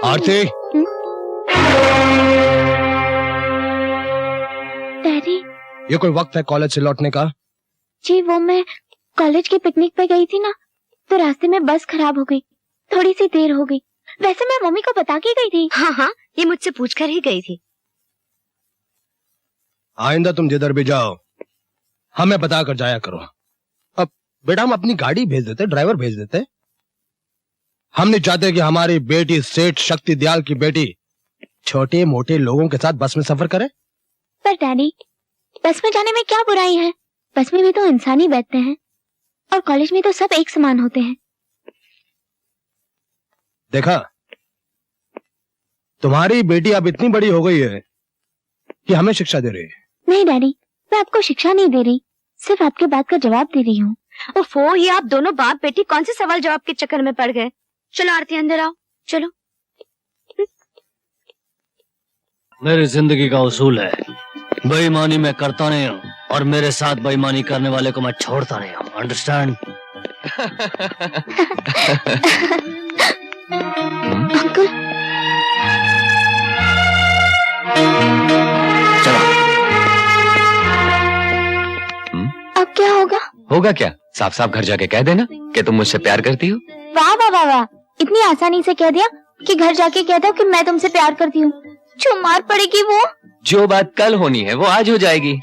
आरती। Daddy, ये कोई वक्त है कॉलेज से लौटने का? जी वो मैं कॉलेज की पिकनिक पे गई थी ना, तो रास्ते में बस खराब हो गई, थोड़ी सी देर हो गई। वैसे मैं मम्मी को बता के गई थी। हाँ हाँ, ये मुझसे पूछकर ही गई थी। आइंदा तुम जिधर भी जाओ हमें बता कर जाया करो। अब बेटा हम अपनी गाड़ी भेज देते, ड्राइवर भेज देते। हम नहीं चाहते कि हमारी बेटी सेठ शक्ति दयाल की बेटी छोटे मोटे लोगों के साथ बस में सफर करे। पर डैडी, बस में जाने में क्या बुराई है? बस में भी तो इंसान ही बैठते हैं, और कॉलेज में तो सब एक समान होते हैं। देखा, तुम्हारी बेटी अब इतनी बड़ी हो गई है कि हमें शिक्षा दे रही है। नहीं डैडी, मैं आपको शिक्षा नहीं दे रही, सिर्फ आपके बात का जवाब दे रही हूँ। ओफो, ये आप दोनों बाप बेटी कौन से सवाल जवाब के चक्कर में पड़ गए? चलो आरती अंदर आओ, चलो। मेरी जिंदगी का उसूल है, बेईमानी मैं करता नहीं हूँ, और मेरे साथ बेईमानी करने वाले को मैं छोड़ता नहीं हूँ। अंडरस्टैंड? अंकल, चलो। अब क्या होगा? होगा क्या? साफ साफ घर जाके कह देना कि तुम मुझसे प्यार करती हो। वाह वाह वाह वाह, इतनी आसानी से कह दिया कि घर जाके कह दो कि मैं तुमसे प्यार करती हूँ। जो मार पड़ेगी वो। जो बात कल होनी है वो आज हो जाएगी।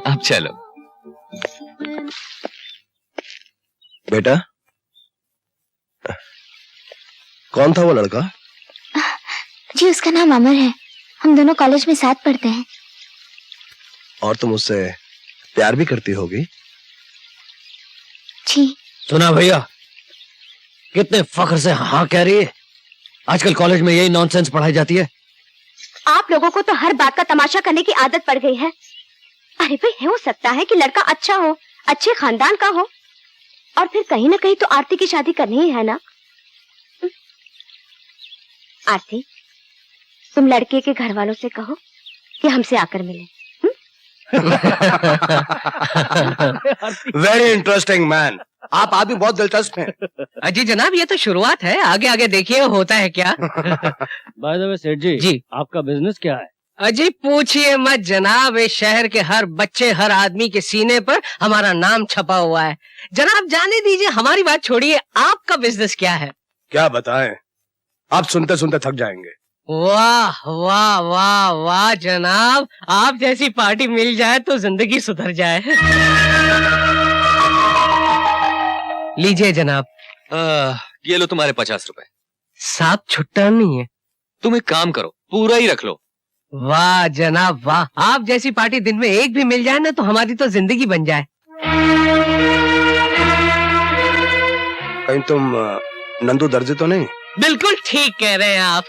अब चलो। बेटा, कौन था वो लड़का? जी उसका नाम अमर है, हम दोनों कॉलेज में साथ पढ़ते हैं। और तुम उससे प्यार भी करती होगी? जी। सुना भैया, कितने फख्र से हाँ कह रही है। आजकल कॉलेज में यही नॉनसेंस पढ़ाई जाती है। आप लोगों को तो हर बात का तमाशा करने की आदत पड़ गई है। अरे भाई, हो सकता है कि लड़का अच्छा हो, अच्छे खानदान का हो, और फिर कहीं ना कहीं तो आरती की शादी करनी ही है ना। आरती, तुम लड़के के घर वालों से कहो कि हमसे आकर मिले। Very interesting man. आप आदमी बहुत दिलचस्प हैं। अजी जनाब, ये तो शुरुआत है, आगे आगे देखिए होता है क्या। बाय द वे सेठ जी, जी आपका बिजनेस क्या है? अजी पूछिए मत जनाब, इस शहर के हर बच्चे हर आदमी के सीने पर हमारा नाम छपा हुआ है। जनाब जाने दीजिए, हमारी बात छोड़िए, आपका बिजनेस क्या है? क्या बताएं, आप सुनते सुनते थक जाएंगे। वाह वाह वाह वाह जनाब, आप जैसी पार्टी मिल जाए तो जिंदगी सुधर जाए। लीजिए जनाब। ये लो तुम्हारे 50 रुपए। साहब छुट्टा नहीं है। तुम एक काम करो, पूरा ही रख लो। वाह जनाब वाह, आप जैसी पार्टी दिन में एक भी मिल जाए ना तो हमारी तो जिंदगी बन जाए। कहीं तुम नंदू दर्जी तो नहीं? बिल्कुल ठीक कह रहे हैं आप,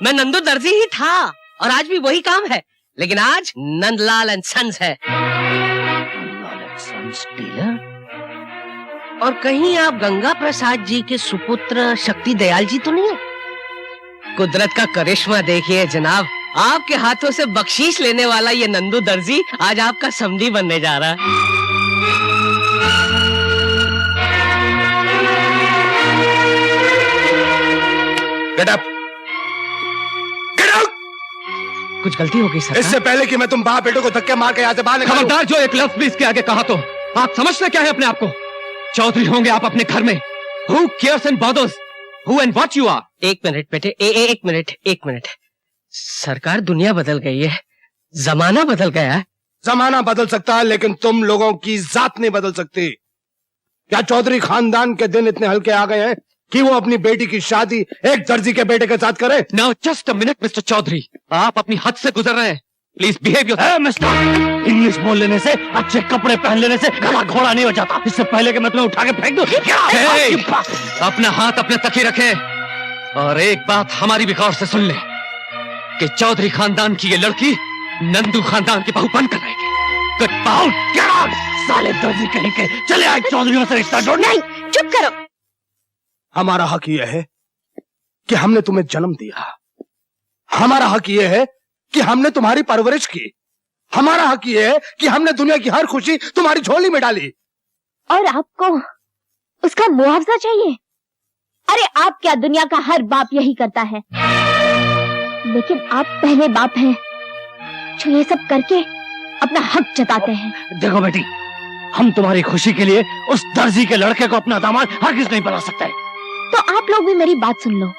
मैं नंदू दर्जी ही था और आज भी वही काम है, लेकिन आज नंदलाल एंड सन्स है। और कहीं आप गंगा प्रसाद जी के सुपुत्र शक्ति दयाल जी तो नहीं है? कुदरत का करिश्मा देखिए जनाब, आपके हाथों से बख्शीश लेने वाला ये नंदू दर्जी आज आपका समधी बनने जा रहा है। Get up, get out. कुछ गलती हो गई सर? इससे पहले कि मैं तुम बाप बेटों को धक्के मार के यहाँ से बाहर निकालूं। खबरदार, जो एक लफ्ज भी इसके आगे कहा तो आप समझते क्या है अपने आप को? चौधरी होंगे आप अपने घर में। Who cares and bothers who and what you are? एक मिनट बेटे, एक मिनट। सरकार, दुनिया बदल गई है, जमाना बदल गया है। जमाना बदल सकता है लेकिन तुम लोगों की जात नहीं बदल सकती। क्या चौधरी खानदान के दिन इतने हल्के आ गए हैं कि वो अपनी बेटी की शादी एक दर्जी के बेटे के साथ करे? Now just a minute, Mr. Chaudhary, आप अपनी हद से गुजर रहे हैं। Please behave yourself. Mister, English बोल लेने से, अच्छे कपड़े पहन लेने से गला घोड़ा नहीं हो जाता। इससे पहले कि मैं तुम्हें उठा के फेंक दूं। अपना हाथ अपने तक ही रखे, और एक बात हमारी भी गौर से सुन ले कि चौधरी खानदान की ये लड़की नंदू खानदान की बहू बनकर रहेगी। Get out, get out, साले दर्जी कहीं के, चले आए चौधरी से रिश्ता जोड़ने। नहीं, चुप करो। हमारा हक यह है कि हमने तुम्हें जन्म दिया, हमारा हक यह है कि हमने तुम्हारी परवरिश की, हमारा हक यह है कि हमने दुनिया की हर खुशी तुम्हारी झोली में डाली। और आपको उसका मुआवजा चाहिए? अरे आप क्या, दुनिया का हर बाप यही करता है, लेकिन आप पहले बाप हैं जो ये सब करके अपना हक जताते हैं। देखो बेटी, हम तुम्हारी खुशी के लिए उस दर्जी के लड़के को अपना दामाद हरगिज नहीं बना सकते। तो आप लोग भी मेरी बात सुन लो,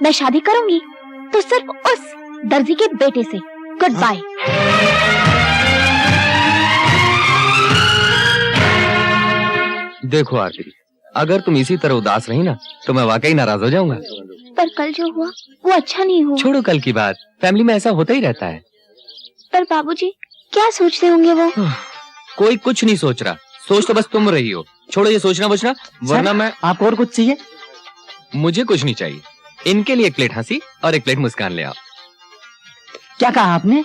मैं शादी करूंगी तो सिर्फ उस दर्जी के बेटे से। Goodbye. देखो आरती, अगर तुम इसी तरह उदास रही ना तो मैं वाकई नाराज हो जाऊंगा। पर कल जो हुआ वो अच्छा नहीं हुआ। छोड़ो कल की बात, फैमिली में ऐसा होता ही रहता है। पर बाबूजी क्या सोचते होंगे वो? कोई कुछ नहीं सोच रहा, सोच तो बस तुम रही हो। छोड़ो ये सोचना बचना, वरना मैं। आपको और कुछ चाहिए? मुझे कुछ नहीं चाहिए, इनके लिए एक प्लेट हंसी और एक प्लेट मुस्कान ले आओ। क्या कहा आपने?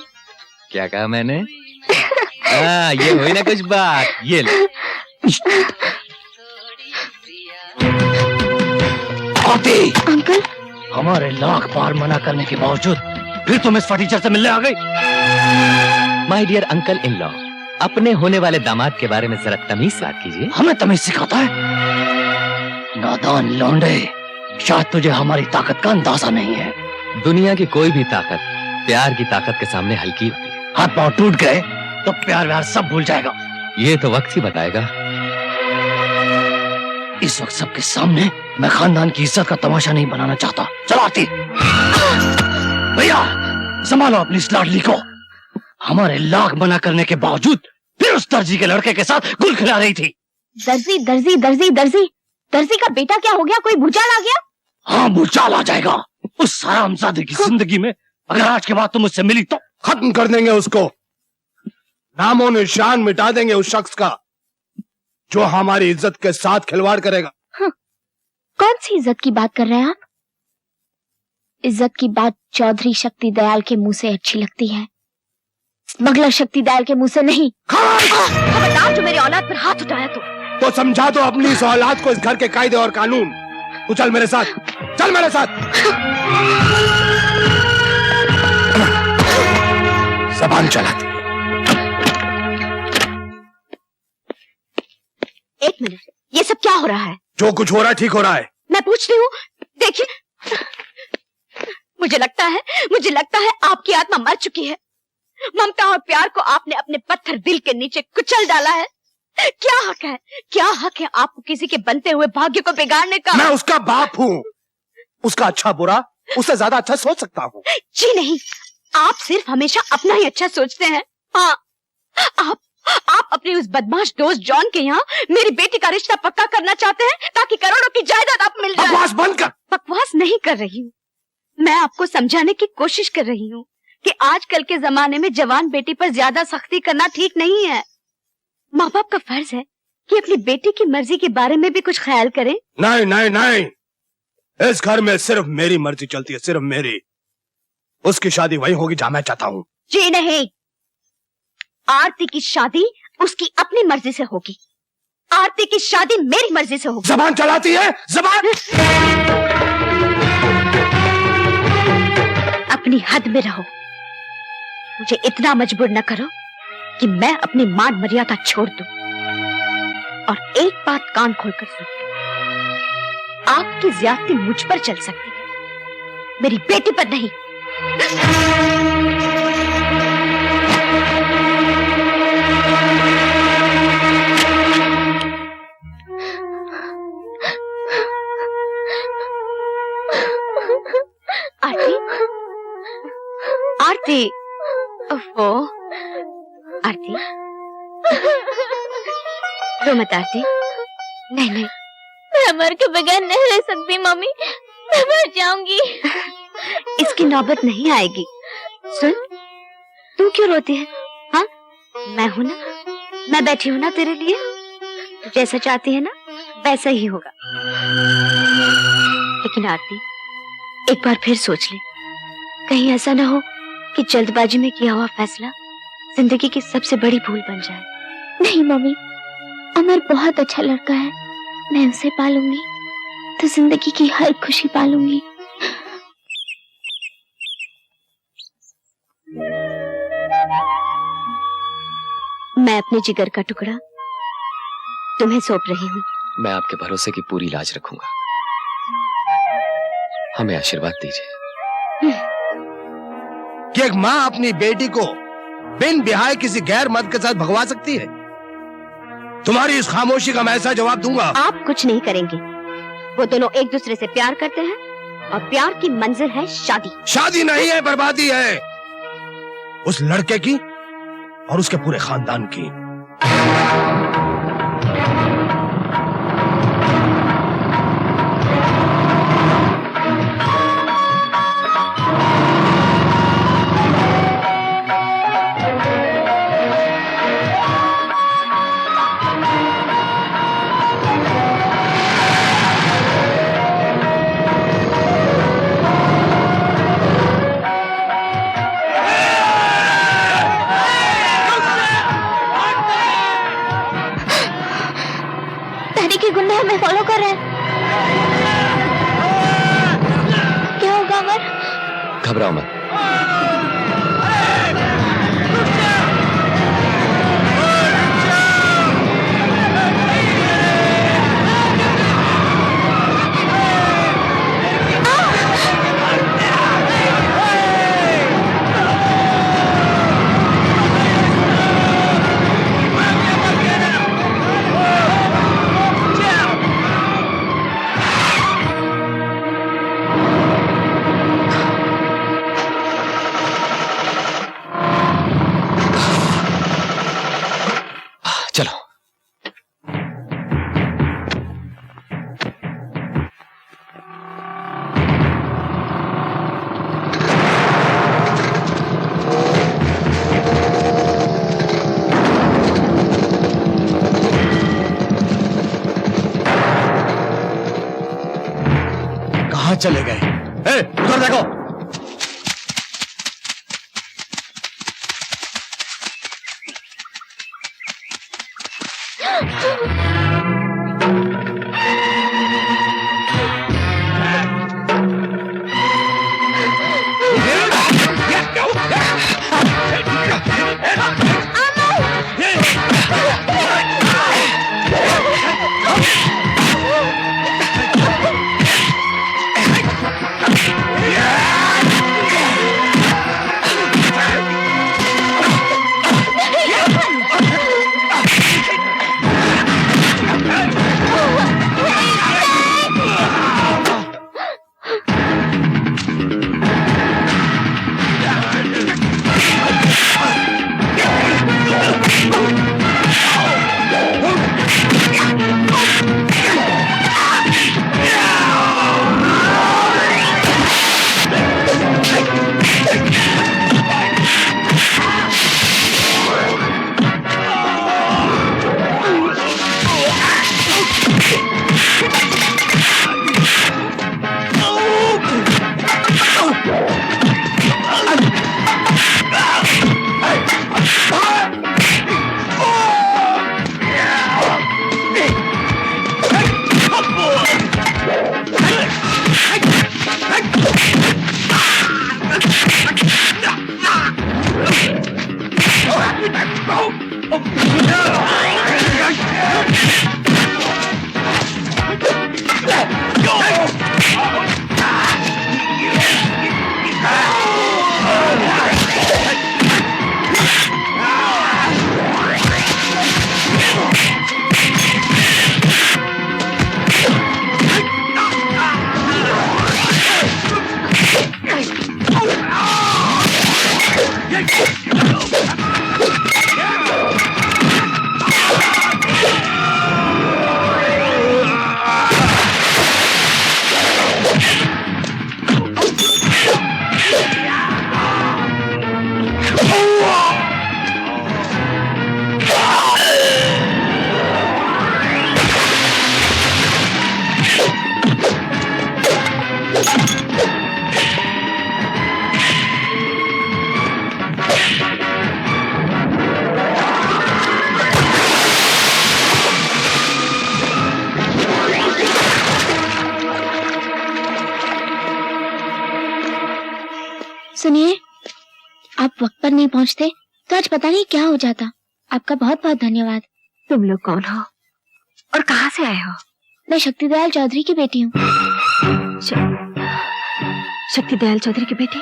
क्या कहा मैंने? ये हुई ना कुछ बात, ये लो। आरती, अंकल, हमारे लाख बार मना करने के बावजूद फिर तुम इस फटीचर से मिलने आ गई। My dear uncle in law, अपने होने वाले दामाद के बारे में जरा तमीज से बात कीजिए। हमें तमीज सिखाता है? नादान लौंडे, शायद तुझे हमारी ताकत का अंदाजा नहीं है। दुनिया की कोई भी ताकत प्यार की ताकत के सामने हल्की होती है। हाथ पांव टूट गए तो प्यार व्यार सब भूल जाएगा। ये तो वक्त ही बताएगा। इस वक्त सबके सामने मैं खानदान की इज्जत का तमाशा नहीं बनाना चाहता। चलो आरती। भैया संभालो अपनी इस लाडली को। हमारे लाख मना करने के बावजूद फिर उस दर्जी के लड़के के साथ गुल खिला रही थी। दर्जी दर्जी दर्जी दर्जी दर्जी का बेटा क्या हो गया? कोई भूचाल आ गया? हाँ, भूचाल आ जाएगा उस हरामजादे की जिंदगी में। अगर आज के बाद तुम मुझसे मिली तो खत्म कर देंगे उसको, नामो निशान मिटा देंगे उस शख्स का जो हमारी इज्जत के साथ खिलवाड़ करेगा। कौन सी इज्जत की बात कर रहे हैं आप? इज्जत की बात चौधरी शक्ति दयाल के मुंह से अच्छी लगती है, स्मगलर शक्ति दयाल के मुंह से नहीं। खबरदार जो मेरी औलाद पर हाथ उठाया तो समझा दो अपनी इस औलाद को इस घर के कायदे और कानून। तू चल मेरे साथ, चल मेरे साथ। जबान चलाती। एक मिनट, ये सब क्या हो रहा है? जो कुछ हो रहा है ठीक हो रहा है। मैं पूछती हूँ, देखिए मुझे लगता है आपकी आत्मा मर चुकी है। ममता और प्यार को आपने अपने पत्थर दिल के नीचे कुचल डाला है। क्या हक है आपको किसी के बनते हुए भाग्य को बिगाड़ने का? मैं उसका बाप हूँ, उसका अच्छा बुरा उससे ज्यादा अच्छा सोच सकता हूँ। जी नहीं, आप सिर्फ हमेशा अपना ही अच्छा सोचते हैं। हाँ, आप अपने उस बदमाश दोस्त जॉन के यहाँ मेरी बेटी का रिश्ता पक्का करना चाहते हैं ताकि करोड़ों की जायदाद आप मिल जाए। बकवास बंद कर। बकवास नहीं कर रही हूँ, मैं आपको समझाने की कोशिश कर रही हूँ कि आजकल के जमाने में जवान बेटी पर ज्यादा सख्ती करना ठीक नहीं है। माँ बाप का फर्ज है कि अपनी बेटी की मर्जी के बारे में भी कुछ ख्याल करें। नहीं नहीं नहीं, इस घर में सिर्फ मेरी मर्जी चलती है, सिर्फ मेरी। उसकी शादी वही होगी जहाँ मैं चाहता हूँ। जी नहीं, आरती की शादी उसकी अपनी मर्जी से होगी। आरती की शादी मेरी मर्जी से होगी। जबान चलाती है, जबान। अपनी हद में रहो, मुझे इतना मजबूर न करो कि मैं अपनी मान मर्यादा छोड़ दूं। और एक बात कान खोलकर सुन, आपकी ज्यादती मुझ पर चल सकती है, मेरी बेटी पर नहीं। आरती, आरती, ओफो, आरती, रो मत आरती। नहीं नहीं, मैं मर के बगैर नहीं रह सकती मम्मी, मैं मर जाऊंगी। इसकी नौबत नहीं आएगी। सुन, तू क्यों रोती है? हाँ, मैं हूं ना, मैं बैठी हूं ना तेरे लिए। तू जैसा चाहती है ना वैसा ही होगा। लेकिन आरती, एक बार फिर सोच ले, कहीं ऐसा ना हो कि जल्दबाजी में किया हुआ फैसला जिंदगी की सबसे बड़ी भूल बन जाए। नहीं मम्मी, अमर बहुत अच्छा लड़का है, मैं उसे पालूंगी तो जिंदगी की हर खुशी पालूंगी। मैं अपने जिगर का टुकड़ा तुम्हें सौंप रही हूँ। मैं आपके भरोसे की पूरी लाज रखूंगा। हमें आशीर्वाद दीजिए। कि एक माँ अपनी बेटी को बिन बिहाय किसी गैर मर्द के साथ भगवा सकती है? तुम्हारी इस खामोशी का मैं ऐसा जवाब दूंगा। आप कुछ नहीं करेंगे। वो दोनों एक दूसरे से प्यार करते हैं और प्यार की मंजिल है शादी। शादी नहीं है, बर्बादी है, उस लड़के की और उसके पूरे खानदान की। के गुंडे हमें फॉलो कर रहे हैं। क्या होगा अमर? घबराओ मत। चलो। कहाँ चले गए? उधर देखो। सुनिए, आप वक्त पर नहीं पहुंचते तो आज पता नहीं क्या हो जाता। आपका बहुत बहुत धन्यवाद। तुम लोग कौन हो और कहाँ से आए हो? मैं शक्ति दयाल चौधरी की बेटी हूँ। शक्ति दयाल चौधरी की बेटी।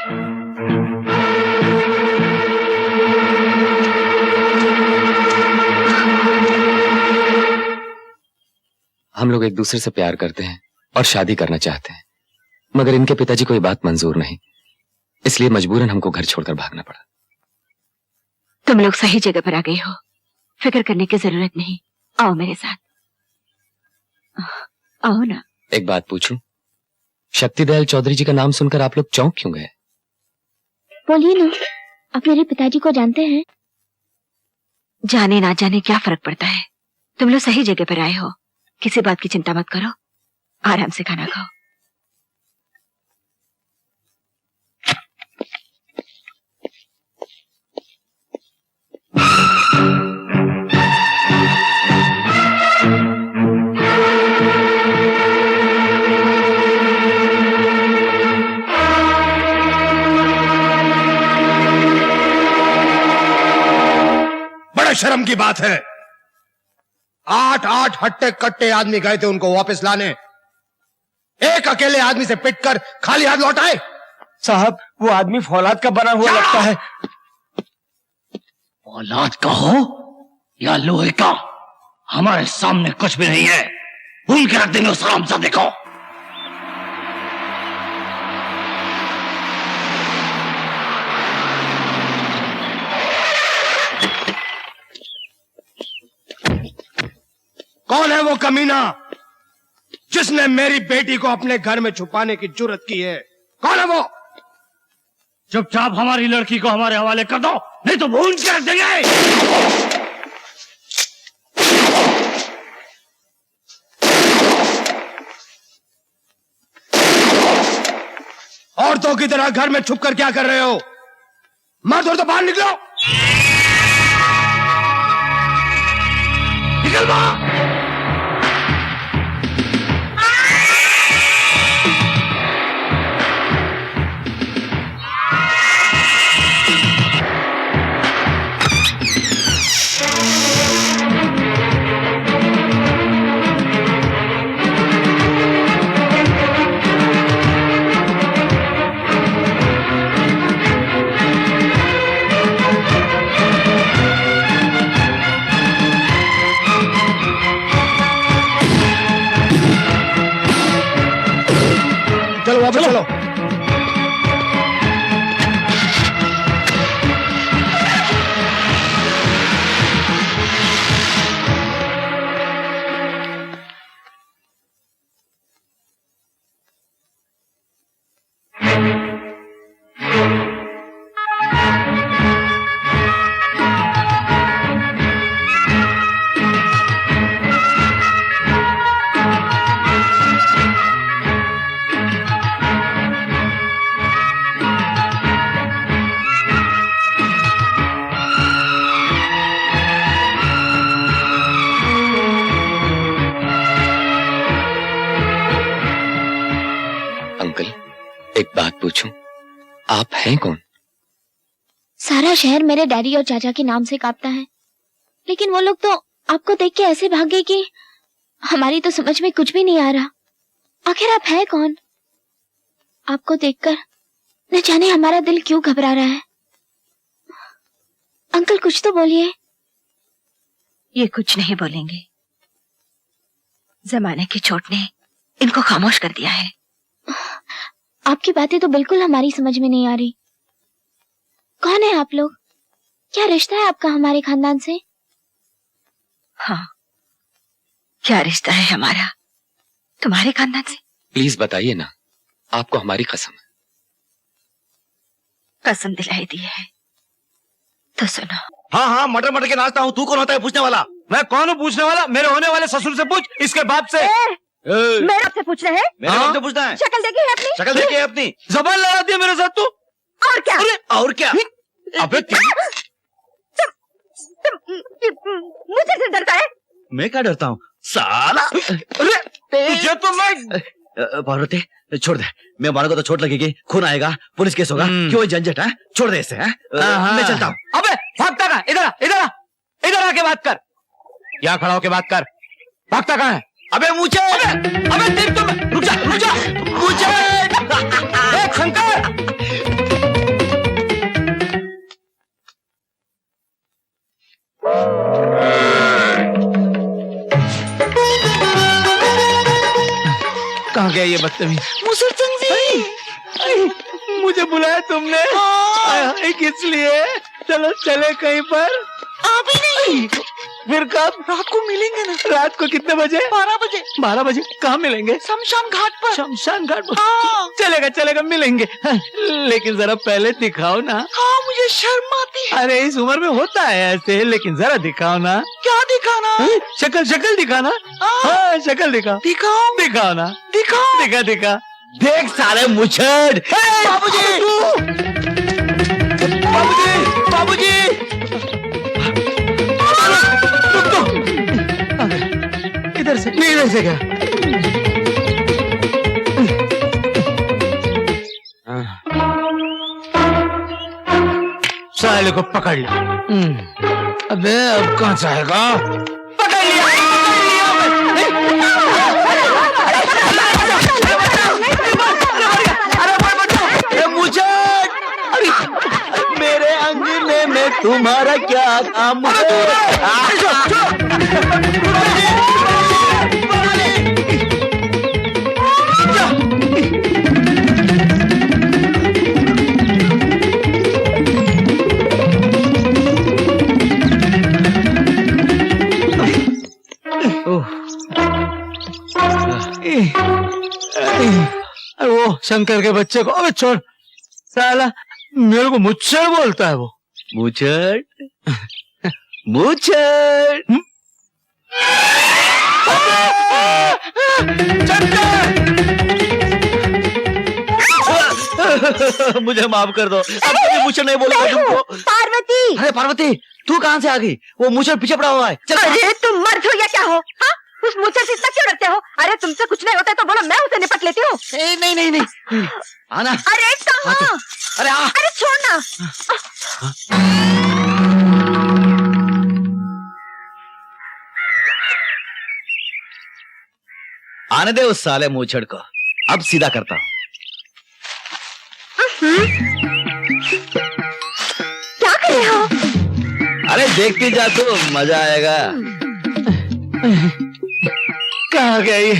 हम लोग एक दूसरे से प्यार करते हैं और शादी करना चाहते हैं, मगर इनके पिताजी को ये बात मंजूर नहीं, इसलिए मजबूरन हमको घर छोड़कर भागना पड़ा। तुम लोग सही जगह पर आ गए हो, फिक्र करने की जरूरत नहीं। आओ मेरे साथ, आओ ना। एक बात पूछूं, शक्ति दयाल चौधरी जी का नाम सुनकर आप लोग चौंक क्यों गए? बोलिए ना, आप मेरे पिताजी को जानते हैं? जाने ना जाने क्या फर्क पड़ता है, तुम लोग सही जगह पर आए हो। किसी बात की चिंता मत करो, आराम से खाना खाओ। बड़े शर्म की बात है, 8 हट्टे कट्टे आदमी गए थे उनको वापस लाने, एक अकेले आदमी से पिटकर खाली हाथ लौटाए। साहब, वो आदमी फौलाद का बना हुआ लगता है। औलाद का हो या लोहे का, हमारे सामने कुछ भी नहीं है। भूल के रख देंगे उस हरामजादे को। कौन है वो कमीना जिसने मेरी बेटी को अपने घर में छुपाने की जुर्रत की है? कौन है वो? चुपचाप हमारी लड़की को हमारे हवाले कर दो, नहीं तो भून के रख देंगे। औरतों की तरह घर में छुपकर क्या कर रहे हो? मर्द हो तो बाहर निकलो। निकल बाहर। चलो वापस चलो। एक बात पूछूं, आप हैं कौन? सारा शहर मेरे डैडी और चाचा के नाम से कांपता है, लेकिन वो लोग तो आपको देख के ऐसे भाग गए कि हमारी तो समझ में कुछ भी नहीं आ रहा। आखिर आप हैं कौन? आपको देखकर न जाने हमारा दिल क्यों घबरा रहा है। अंकल कुछ तो बोलिए। ये कुछ नहीं बोलेंगे, जमाने की चोट ने इनको खामोश कर दिया है। आपकी बातें तो बिल्कुल हमारी समझ में नहीं आ रही। कौन है आप लोग? क्या रिश्ता है आपका हमारे खानदान से? हाँ, क्या रिश्ता है हमारा तुम्हारे खानदान से? प्लीज बताइए ना, आपको हमारी कसम है। कसम दिलाई दी है तो सुनो। हाँ हाँ, मटर मटर के नाचता हूँ। तू कौन होता है पूछने वाला? मैं कौन हूँ पूछने वाला? मेरे होने वाले ससुर से पूछ, इसके बाप से। मेरे आपसे पूछ रहे हैं? मेरे बाप से पूछना है। शक्ल देखी है अपनी? शक्ल देखी है अपनी? जबान लड़ाती है मेरे साथ तू। और क्या? अरे और क्या? अबे मुझे से डरता है? मैं क्या डरता हूँ साला? अरे तुझे तो मैं पार्वती छोड़ दे। मैं मारूंगा तो चोट लगेगी, खून आएगा, पुलिस केस होगा। क्यों झंझट है? छोड़ दे इसे। मैं चलता हूँ। अबे भागता कहाँ? इधर आ, इधर आ, इधर आके बात कर। यहाँ खड़ा होके बात कर। भागता कहाँ है? अबे मुझे, अबे तेरी तो रुक जा, मुझे शंकर कहाँ गया ये बदतमीज? मुसुरचंद जी, मुझे बुलाया तुमने? किस लिए? चलो चले कहीं पर। अभी नहीं, फिर कब? रात को मिलेंगे ना। रात को कितने बजे? 12 बजे 12 बजे। कहाँ मिलेंगे? शमशान घाट पर। शमशान घाट पर। हाँ। चलेगा चलेगा, मिलेंगे। लेकिन जरा पहले दिखाओ ना। हाँ, मुझे शर्म आती है। अरे इस उम्र में होता है ऐसे, लेकिन जरा दिखाओ ना। क्या दिखाना? शक्ल शक्ल दिखाना। हाँ शक्ल दिखाओ। दिखाओ दिखाओ ना। दिखाओ। दिखा दिखा। देख साले मुछड़। बाबूजी, बाबूजी बाबूजी, इधर से नहीं, इधर से क्या? साले को पकड़ लिया। अबे अब कहाँ जाएगा? पकड़ लिया, अरे मुझे, अरे मेरे अंगने में तुम्हारा क्या काम? वो शंकर के बच्चे को, अबे छोड़ साला, मेरे को मुच्छड़ बोलता है वो। मुच्छड़ मुच्छड़। मुझे माफ कर दो, अब कभी मुझे नहीं बोलूंगा तुमको। पार्वती। अरे पार्वती, तू कहाँ से आ गई? वो मुझे पीछे पड़ा हुआ है। चल। अरे तुम मर्द हो या क्या हो? हाँ? उस मुझसे से इतना क्यों डरते हो? अरे तुमसे कुछ नहीं होता तो बोलो, मैं उसे निपट लेती हूँ। नहीं नहीं नहीं, आना। अरे कहाँ? अरे आ। अरे छोड़ना। आने दे उस साले मूछड़ को, अब सीधा करता हूँ। क्या कर रहे हो? अरे देखती जा तू, मजा आएगा। कहाँ गया ये?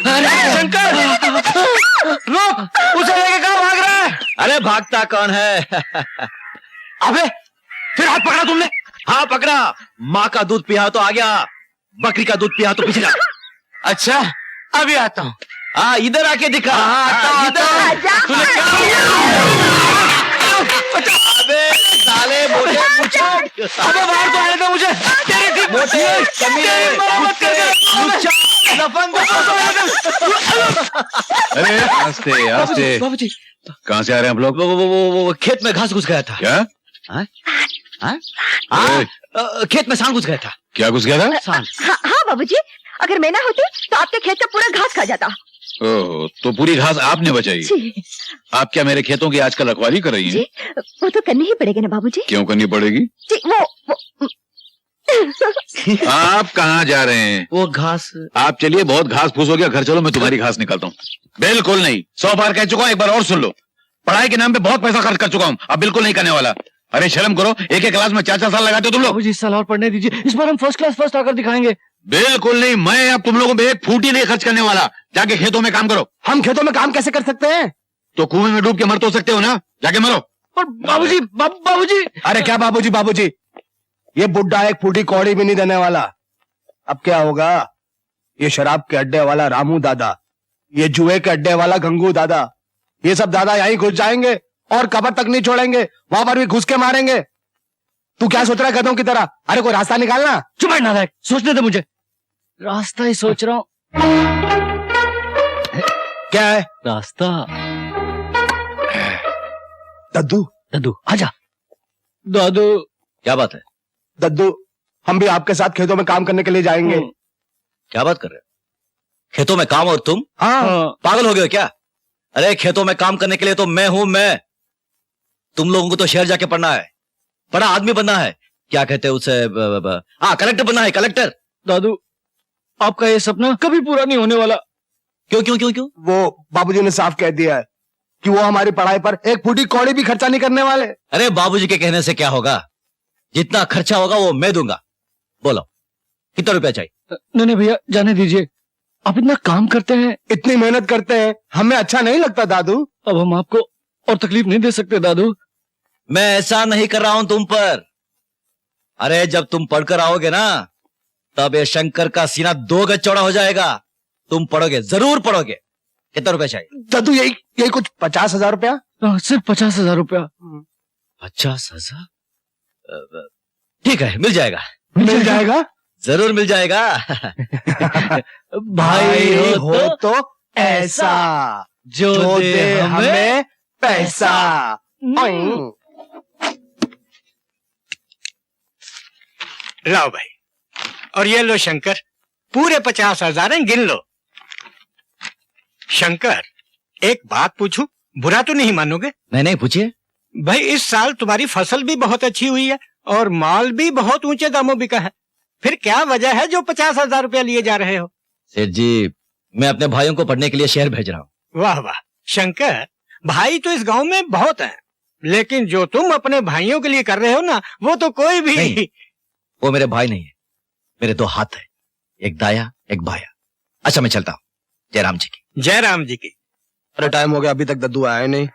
अरे शंकर, रुक, उसे लेके कहाँ भाग रहा है? अरे भागता कौन है? अबे फिर हाथ पकड़ा तुमने? हाँ पकड़ा। माँ का दूध पिया तो आ गया, बकरी का दूध पिया तो पीछे जा। अच्छा अभी आता हूँ। हाँ इधर आके दिखा। अबे साले मोटे मुझे, अबे बाहर तो आने दो मुझे। तेरे मोटे कमीने लफंग। अरे आस्ते आस्ते, बाबूजी कहाँ से आ रहे हैं हम लोग? वो खेत में घास घुस गया था। क्या? खेत में सांड घुस गया था। क्या घुस गया था? सांड। हाँ बाबूजी, अगर मैं ना होती तो आपके खेत का पूरा घास खा जाता। ओह, तो पूरी घास आपने बचाई? जी आप क्या मेरे खेतों की आजकल रखवाली कर रही हैं? जी, वो तो करनी ही पड़ेगी ना बाबूजी। क्यों करनी पड़ेगी? जी वो आप कहाँ जा रहे हैं? वो घास। आप चलिए, बहुत घास फूस हो गया, घर चलो, मैं तुम्हारी घास निकालता हूँ। बिल्कुल नहीं, 100 बार कह चुका हूँ, एक बार और सुन लो। पढ़ाई के नाम पे बहुत पैसा खर्च कर चुका हूँ, अब बिल्कुल नहीं करने वाला। अरे शर्म करो, एक एक क्लास में 4-4 साल लगाते हो तुम लोग। बाबूजी इस साल और पढ़ने दीजिए, इस बार हम फर्स्ट क्लास फर्स्ट आकर दिखाएंगे। बिल्कुल नहीं, मैं अब तुम लोगों पे एक फूटी नहीं खर्च करने वाला। जाके खेतों में काम करो। हम खेतों में काम कैसे कर सकते हैं? तो कुएं में डूब के मर तो सकते हो ना, जाके मरो। और बाबूजी बाबूजी, अरे क्या बाबूजी बाबूजी, ये बुड्ढा एक फूटी कौड़ी भी नहीं देने वाला। अब क्या होगा? ये शराब के अड्डे वाला रामू दादा, ये जुए के अड्डे वाला गंगू दादा, ये सब दादा यहीं घुस जाएंगे और कबर तक नहीं छोड़ेंगे, वहां पर भी घुस के मारेंगे। तू क्या सोच रहा है गधों की तरह? अरे कोई रास्ता निकालना। चुप बैठ नालायक, सोचने दे मुझे। रास्ता ही सोच रहा हूँ। क्या है? रास्ता। दद्दू दद्दू आजा। दादू, क्या बात है? दद्दू, हम भी आपके साथ खेतों में काम करने के लिए जाएंगे। क्या बात कर रहे हो? खेतों में काम और तुम? हाँ। पागल हो गए हो क्या? अरे खेतों में काम करने के लिए तो मैं हूं। मैं, तुम लोगों को तो शहर जाके पढ़ना है, बड़ा आदमी बनना है। क्या कहते हैं उसे? हाँ, कलेक्टर बनना है, कलेक्टर। दादू आपका ये सपना कभी पूरा नहीं होने वाला। क्यों क्यों क्यों क्यों? वो बाबूजी ने साफ कह दिया है कि वो हमारी पढ़ाई पर एक फूटी कौड़ी भी खर्चा नहीं करने वाले। अरे बाबूजी के कहने से क्या होगा? जितना खर्चा होगा वो मैं दूंगा। बोलो कितना रुपया चाहिए? नहीं भैया जाने दीजिए, आप इतना काम करते हैं, इतनी मेहनत करते हैं, हमें अच्छा नहीं लगता दादू। अब हम आपको और तकलीफ नहीं दे सकते दादू। मैं ऐसा नहीं कर रहा हूं तुम पर। अरे जब तुम पढ़कर आओगे ना, तब ये शंकर का सीना 2 गज चौड़ा हो जाएगा। तुम पढ़ोगे, जरूर पढ़ोगे। कितना रुपया चाहिए? दादू यही कुछ 50,000 रुपया। सिर्फ 50,000 रुपया। 50,000? ठीक है, मिल जाएगा। मिल जाएगा? जरूर मिल जाएगा। भाई हो तो ऐसा जो दे हमें पैसा। लाओ भाई, और ये लो शंकर, पूरे 50,000 हैं, गिन लो। शंकर, एक बात पूछूं, बुरा तो नहीं मानोगे? नहीं पूछिए। भाई इस साल तुम्हारी फसल भी बहुत अच्छी हुई है और माल भी बहुत ऊंचे दामों बिका है, फिर क्या वजह है जो 50,000 रुपया लिए जा रहे हो? सेठ जी, मैं अपने भाइयों को पढ़ने के लिए शहर भेज रहा हूँ। वाह वाह शंकर, भाई तो इस गांव में बहुत हैं, लेकिन जो तुम अपने भाइयों के लिए कर रहे हो ना, वो तो कोई भी नहीं, वो मेरे भाई नहीं है, मेरे 2 हाथ है, एक दाया एक बाया। अच्छा मैं चलता हूँ। जयराम जी की। जयराम जी की। अरे टाइम हो गया, अभी तक दद्दू आया नहीं।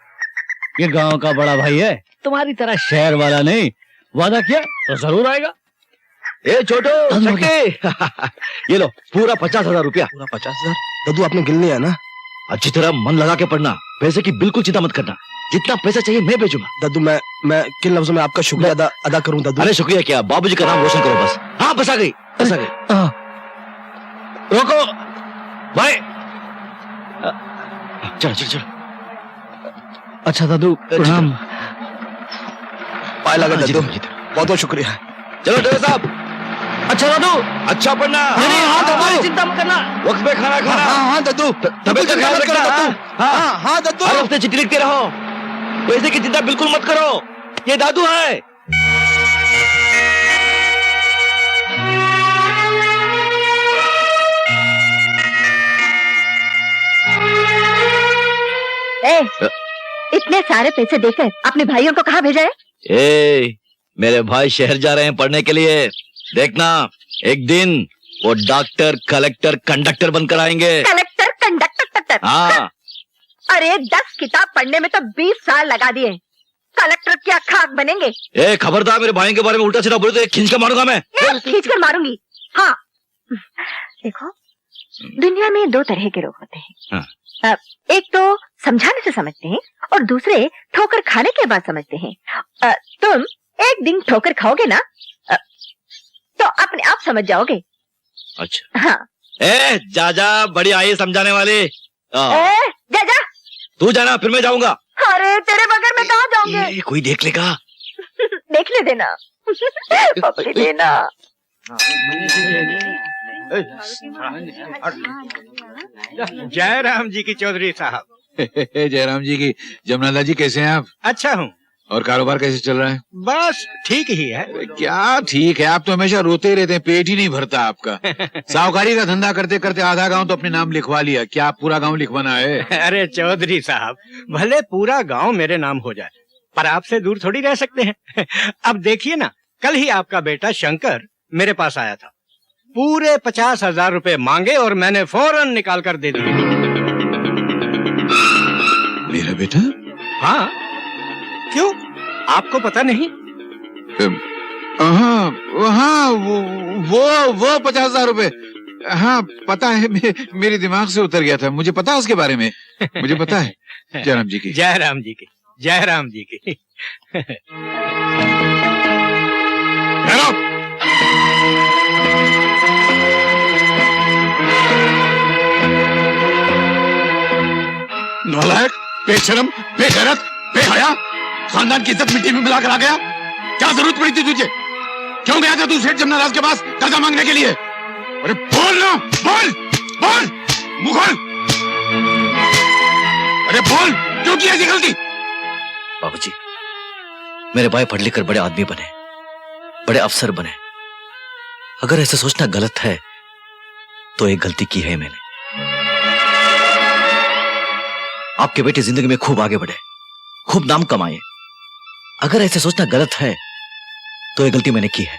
ये गांव का बड़ा भाई है, तुम्हारी तरह शहर वाला नहीं। वादा किया तो जरूर आएगा। ए छोटो, ये लो पूरा 50,000 रुपया। पूरा 50,000? दद्दू आपने गिन लिया ना? अच्छी तरह मन लगा के पढ़ना, पैसे की बिल्कुल चिंता मत करना। जितना पैसा चाहिए मैं भेजूंगा। दद्दू मैं किन लफ्जों में आपका शुक्रिया अदा करूं दद्दू? अरे शुक्रिया क्या, बाबूजी का नाम रोशन करो बस। हाँ बस आ गई, बस आ गई। रोको भाई, चलो चलो चलो। अच्छा दादू प्रणाम। पाए लगा दद्दू, बहुत बहुत शुक्रिया। चलो ड्राइवर साहब। अच्छा दादू, अच्छा पढ़ना। हाँ, चिंता मत करना, वक्त पे खाना खाना। हाँ दद्दू, तबियत का ख्याल रखना। हाँ दद्दू। हर हफ्ते चिट्ठी लिखते रहो, पैसे की चिंता बिल्कुल मत करो। ये दादू है। इतने सारे पैसे देकर अपने भाइयों को कहाँ भेजा है? मेरे भाई शहर जा रहे हैं पढ़ने के लिए। देखना एक दिन वो डॉक्टर, कलेक्टर, कंडक्टर बनकर आएंगे। Collector, conductor? हाँ। अरे 10 किताब पढ़ने में तो 20 साल लगा दिए, कलेक्टर क्या खाक बनेंगे? खबरदार, मेरे भाई के बारे में उल्टा सीधा बोले तो खींच कर मारूंगा मैं। खींच कर मारूंगी। हाँ देखो, दुनिया में 2 तरह के लोग होते हैं। हाँ। एक तो समझाने से समझते हैं और दूसरे ठोकर खाने के बाद समझते हैं। तुम एक दिन ठोकर खाओगे ना, तो अपने आप समझ जाओगे। अच्छा। हाँ। जा बड़ी आई समझाने वाली। जा तू जाना, फिर मैं जाऊंगा। अरे तेरे बगैर मैं कहाँ जाऊंगे? कोई देख लेगा। देखने देना। पकड़ी देना। जयराम जी की चौधरी साहब। जयराम जी की। जमनाला जी कैसे हैं आप? अच्छा हूँ। और कारोबार कैसे चल रहा है? बस ठीक ही है। क्या ठीक है, आप तो हमेशा रोते ही रहते हैं, पेट ही नहीं भरता आपका। साहूकारी का धंधा करते करते आधा गांव तो अपने नाम लिखवा लिया, क्या आप पूरा गांव लिखवाना है? अरे चौधरी साहब, भले पूरा गांव मेरे नाम हो जाए, पर आपसे दूर थोड़ी रह सकते हैं। अब देखिए ना, कल ही आपका बेटा शंकर मेरे पास आया था, पूरे 50,000 रुपए मांगे और मैंने फौरन निकाल कर दे दिए। मेरा बेटा? हाँ, क्यों आपको पता नहीं? हाँ वो 50,000 रुपए, हाँ पता है, मेरे दिमाग से उतर गया था, मुझे पता है उसके बारे में, मुझे पता है। जयराम जी की। जयराम जी की। जयराम जी की। नालायक, बेशरम, बेगैरत, बेहया, खानदान की इज्जत मिट्टी में मिलाकर आ गया। क्या जरूरत पड़ी थी तुझे? क्यों गया था तू सेठ जमनालाल के पास कर्जा मांगने के लिए? अरे बोल ना, बोल बोल, मुंह खोल। अरे बोल, क्यों की ऐसी गलती? बाबूजी, मेरे भाई पढ़ लिख कर बड़े आदमी बने, बड़े अफसर बने। अगर ऐसा सोचना गलत है तो एक गलती की है मैंने। आपके बेटे जिंदगी में खूब आगे बढ़े, खूब नाम कमाए। अगर ऐसे सोचना गलत है तो एक गलती मैंने की है।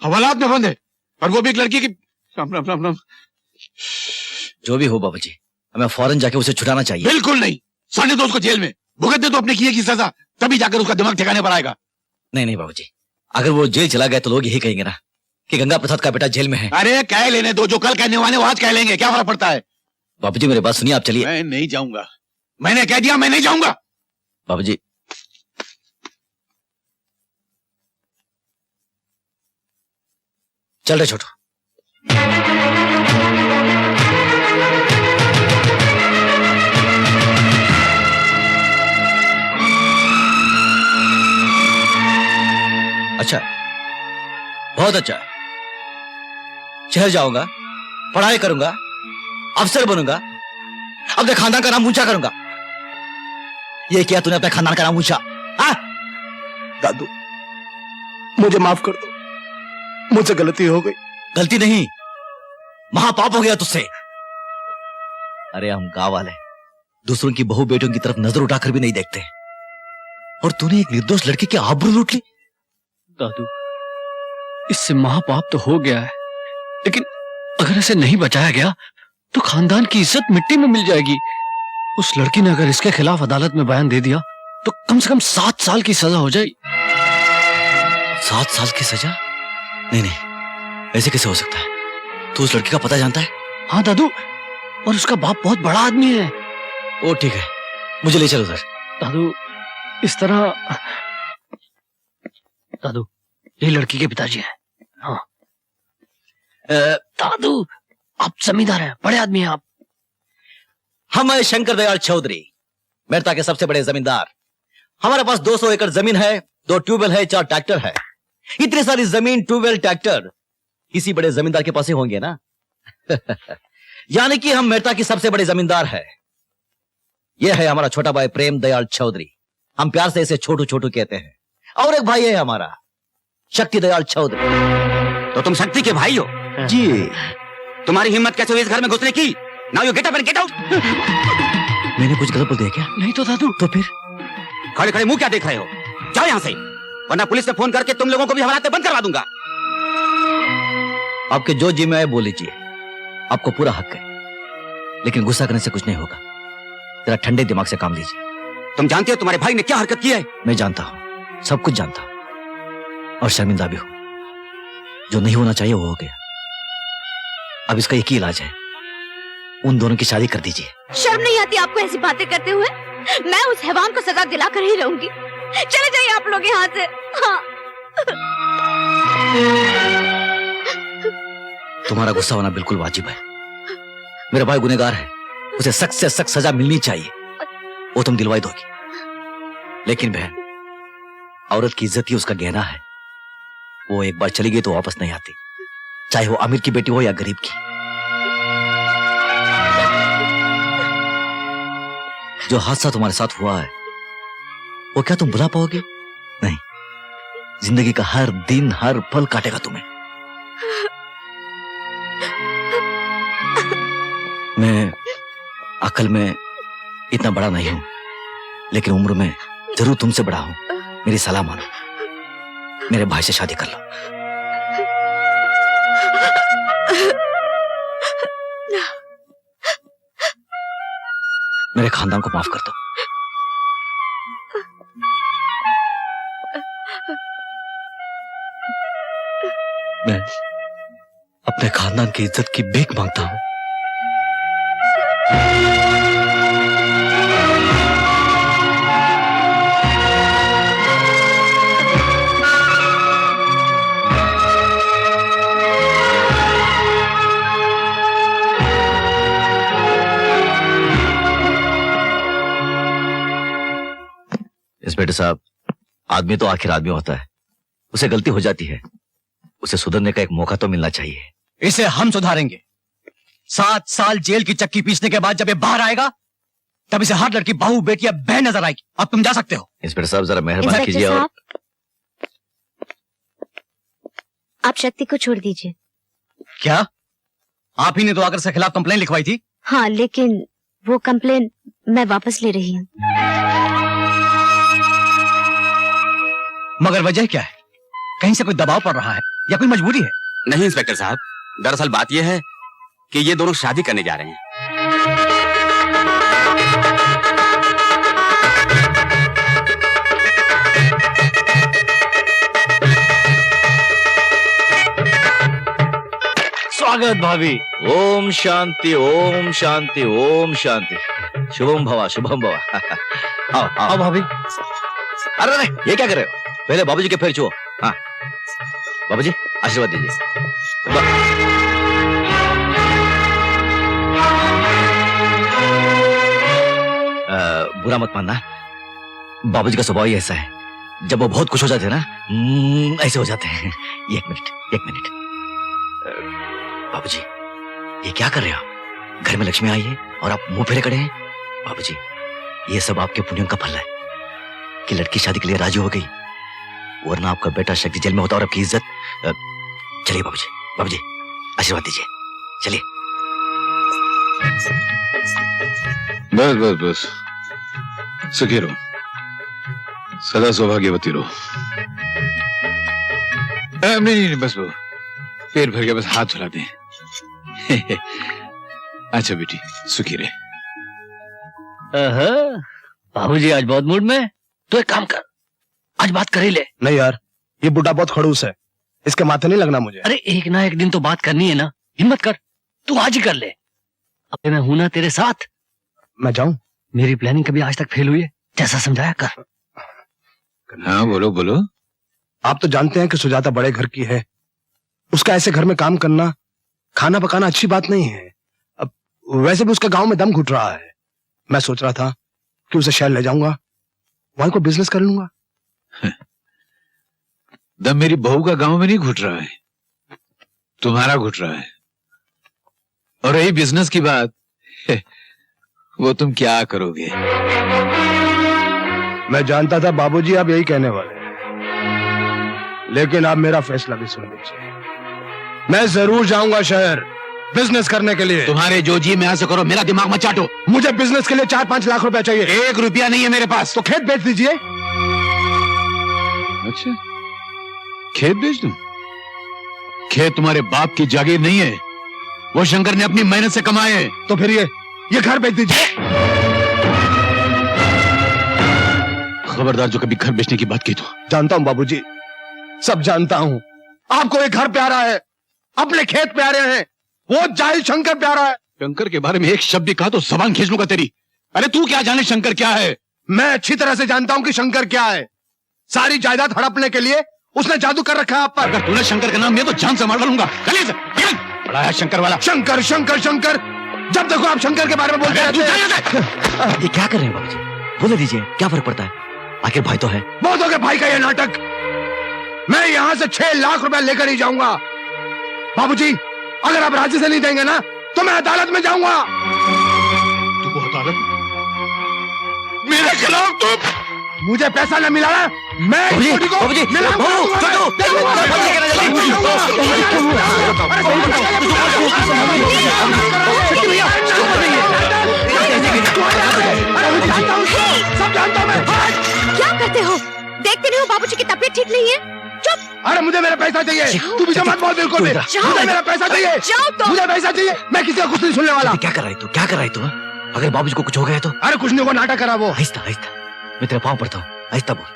हवालात में बंद है, और वो भी एक लड़की की। राम राम राम राम। जो भी हो बाबूजी, हमें फौरन जाके उसे छुड़ाना चाहिए। बिल्कुल नहीं, साले दो उसको जेल में भुगत दे तो अपने किए की सजा, तभी जाकर उसका दिमाग ठिकाने पर आएगा। नहीं नहीं बाबूजी, अगर वो जेल चला गया तो लोग यही कहेंगे ना कि गंगा प्रसाद का बेटा जेल में है। अरे कह लेने दो, जो कल कहने वाले वो आज कह लेंगे, क्या फर्क पड़ता है। बाबूजी मेरी बात सुनिए, आप चलिए। मैं नहीं जाऊंगा, मैंने कह दिया मैं नहीं जाऊंगा। बाबूजी चल रहे छोटू। अच्छा, बहुत अच्छा। शहर जाऊंगा, पढ़ाई करूंगा, अफसर बनूंगा, अपने खानदान का नाम ऊंचा करूंगा। ये किया तूने अपने खानदान का नाम ऊंचा? हाँ? दादू मुझे माफ कर दो, मुझसे गलती हो गई। गलती नहीं, महापाप हो गया तुझसे। अरे हम गांव वाले दूसरों की बहू बेटियों की तरफ नजर उठाकर भी नहीं देखते, और तूने एक निर्दोष लड़की की आबरू लूट ली। दादू, इससे महापाप तो हो गया है, लेकिन अगर इसे नहीं बचाया गया तो खानदान की इज्जत मिट्टी में मिल जाएगी। उस लड़की ने अगर इसके खिलाफ अदालत में बयान दे दिया तो कम से कम 7 साल की सजा हो जाएगी। 7 साल की सजा? नहीं नहीं, ऐसे कैसे हो सकता है? तू उस लड़की का पता जानता है? हाँ दादू, और उसका बाप बहुत बड़ा आदमी है। ओ ठीक है, मुझे ले चलो उधर। दादू इस तरह, दादू ये लड़की के पिताजी हैं। हाँ दादू, आप जमींदार हैं, बड़े आदमी हैं आप। हम हैं शंकर दयाल चौधरी, मेरता के सबसे बड़े जमींदार। हमारे पास 200 एकड़ जमीन है, 2 ट्यूबवेल है, 4 ट्रैक्टर है। इतनी सारी जमीन, ट्यूबवेल, ट्रैक्टर किसी बड़े जमींदार के पास ही होंगे ना। यानी कि हम मेरता की सबसे बड़े जमींदार है। यह है हमारा छोटा भाई प्रेम दयाल चौधरी, हम प्यार से इसे छोटू छोटू कहते हैं। और एक भाई है हमारा शक्ति दयाल चौधरी। तो तुम शक्ति के भाई हो? जी। तुम्हारी हिम्मत कैसे हुई इस घर में घुसने की? Now you get up and get out. मैंने कुछ गलत बोल दिया क्या? नहीं तो दादू। तो फिर खड़े खड़े मुंह क्या देख रहे हो? जाओ यहां से, वरना पुलिस में फोन करके तुम लोगों को भी हवालात में बंद करवा दूंगा। आपके जो जी में आए बोल लीजिए, आपको पूरा हक है, लेकिन गुस्सा करने से कुछ नहीं होगा। जरा ठंडे दिमाग से काम लीजिए। तुम जानते हो तुम्हारे भाई ने क्या हरकत की है? मैं जानता हूं, सब कुछ जानता हूं, और शर्मिंदा भी हूं। जो नहीं होना चाहिए वो हो गया। अब इसका एक ही इलाज है, उन दोनों की शादी कर दीजिए। शर्म नहीं आती आपको ऐसी बातें करते हुए? मैं उस हैवान को सजा दिलाकर ही रहूंगी। चले जाइए आप लोग यहाँ से। हाँ। तुम्हारा गुस्सा होना बिल्कुल वाजिब है। मेरा भाई गुनहगार है, उसे सख्त से सख्त सजा मिलनी चाहिए, वो तुम दिलवाई दोगी। लेकिन बहन, औरत की इज्जत ही उसका गहना है। वो एक बार चली गई तो वापस नहीं आती, चाहे वो अमीर की बेटी हो या गरीब की। जो हादसा तुम्हारे साथ हुआ है वो क्या तुम भुला पाओगे? नहीं, जिंदगी का हर दिन हर पल काटेगा तुम्हें। मैं अकल में इतना बड़ा नहीं हूं, लेकिन उम्र में जरूर तुमसे बड़ा हूं। मेरी सलाह मानो, मेरे भाई से शादी कर लो। मेरे खानदान को माफ कर दो। मैं अपने खानदान की इज्जत की भीख मांगता हूं। इंस्पेक्टर साहब, आदमी तो आखिर आदमी होता है, उसे गलती हो जाती है, उसे सुधरने का एक मौका तो मिलना चाहिए। इसे हम सुधारेंगे। 7 साल जेल की चक्की पीसने के बाद जब ये बाहर आएगा तब इसे हर लड़की बहू बेटी या बहन नजर आएगी। अब तुम जा सकते हो। इंस्पेक्टर साहब जरा मेहरबानी कीजिए। और आप शक्ति को छोड़ दीजिए। क्या आप ही ने तो आकर से खिलाफ कंप्लेन लिखवाई थी? हाँ, लेकिन वो कंप्लेन मैं वापस ले रही हूँ। मगर वजह क्या है? कहीं से कोई दबाव पड़ रहा है? या कोई मजबूरी है? नहीं इंस्पेक्टर साहब, दरअसल बात यह है कि ये दोनों शादी करने जा रहे हैं। स्वागत भाभी। ओम शांति ओम शांति ओम शांति। शुभम भवा शुभम भवा। आओ आओ भाभी। अरे अरे ये क्या कर रहे हो? पहले बाबूजी के पैर छुओ। हाँ बाबूजी आशीर्वाद दीजिए। बुरा मत मानना, बाबूजी का स्वभाव ही ऐसा है, जब वो बहुत खुश हो जाते हैं ना ऐसे हो जाते हैं। एक मिनट बाबूजी, ये क्या कर रहे हो? घर में लक्ष्मी आई है और आप मुंह फेरे खड़े हैं। बाबूजी ये सब आपके पुण्यों का फल है कि लड़की शादी के लिए राजी हो गई, वरना आपका बेटा शक्ति जेल में होता और आपकी इज्जत। चलिए बाबूजी आशीर्वाद दीजिए, चलिए। बस बस बस, सुखी रहो, सदा सौभाग्यवती रहो। नहीं बस वो पेट भर के बस हाथ धुला दे। अच्छा बेटी सुखी रहे। बाबूजी आज बहुत मूड में, तो एक काम कर, आज बात कर ही ले। नहीं यार, ये बुढ़ा बहुत खड़ूस है, इसके माथे नहीं लगना मुझे। अरे एक ना एक दिन तो बात करनी है ना, हिम्मत कर, तू आज ही कर ले। अब मैं हूं ना तेरे साथ। मैं जाऊं? मेरी प्लानिंग कभी आज तक फेल हुई है? जैसा समझाया कर। हाँ बोलो बोलो। आप तो जानते हैं कि सुजाता बड़े घर की है, उसका ऐसे घर में काम करना, खाना पकाना अच्छी बात नहीं है। अब वैसे भी उसका गांव में दम घुट रहा है। मैं सोच रहा था कि उसे शहर ले जाऊंगा, वहीं को बिजनेस कर लूंगा। दम मेरी बहू का गांव में नहीं घुट रहा है, तुम्हारा घुट रहा है। और यही बिजनेस की बात, वो तुम क्या करोगे? मैं जानता था बाबूजी आप यही कहने वाले हैं, लेकिन आप मेरा फैसला भी सुन लीजिए। मैं जरूर जाऊंगा शहर बिजनेस करने के लिए। तुम्हारे जो जी में ऐसे करो, मेरा दिमाग मत चाटो। मुझे बिजनेस के लिए 4-5 लाख रुपया चाहिए। 1 रुपया नहीं है मेरे पास। तो खेत बेच दीजिए। अच्छा खेत बेच दूं? खेत तुम्हारे बाप की जागीर नहीं है, वो शंकर ने अपनी मेहनत से कमाए। तो फिर ये घर बेच दीजिए। खबरदार जो कभी घर बेचने की बात की तो। जानता हूं बाबूजी, सब जानता हूं। आपको एक घर प्यारा है, अपने खेत प्यारे हैं, वो जाहिल शंकर प्यारा है। शंकर के बारे में एक शब्द भी कहा तो जबान खींच लूंगा तेरी। अरे तू क्या जाने शंकर क्या है? मैं अच्छी तरह से जानता हूं कि शंकर क्या है। सारी जायदाद हड़पने के लिए उसने जादू कर रखा है आप पर। अगर तूने शंकर का नाम लिया तो जान से मार डालूंगा। बड़ा है शंकर वाला। शंकर शंकर शंकर, जब देखो आप शंकर के बारे में बोलते रहते हैं। ये क्या कर रहे हैं बाबूजी? बोले दीजिए, क्या फर्क पड़ता है? आखिर भाई तो है। बहुत हो गया भाई का ये नाटक। मैं यहाँ से 6 लाख रुपया लेकर ही जाऊंगा। बाबूजी अगर आप राजी से नहीं देंगे ना तो मैं अदालत में जाऊंगा। तू अदालत मेरे खिलाफ? तो मुझे पैसा न मिला ना, मैं सब जानता हूं मैं। क्या करते हो? देखते नहीं हो बाबूजी की तबीयत ठीक नहीं है? चुप। अरे मुझे मेरा पैसा चाहिए। तू भी मत बोल बिल्कुल भी। मुझे मेरा पैसा चाहिए। जाओ तो। मुझे पैसा चाहिए। मैं किसी का कुछ नहीं सुनने वाला। क्या कर रहा है तू? क्या कर रहा है तू? अगर बाबूजी को कुछ हो गया तो? अरे कुछ नहीं, वो नाटक करा वो। आहिस्ता आहिस्ता, मैं तेरे पाँव पड़ता हूँ, आहिस्ता बोल।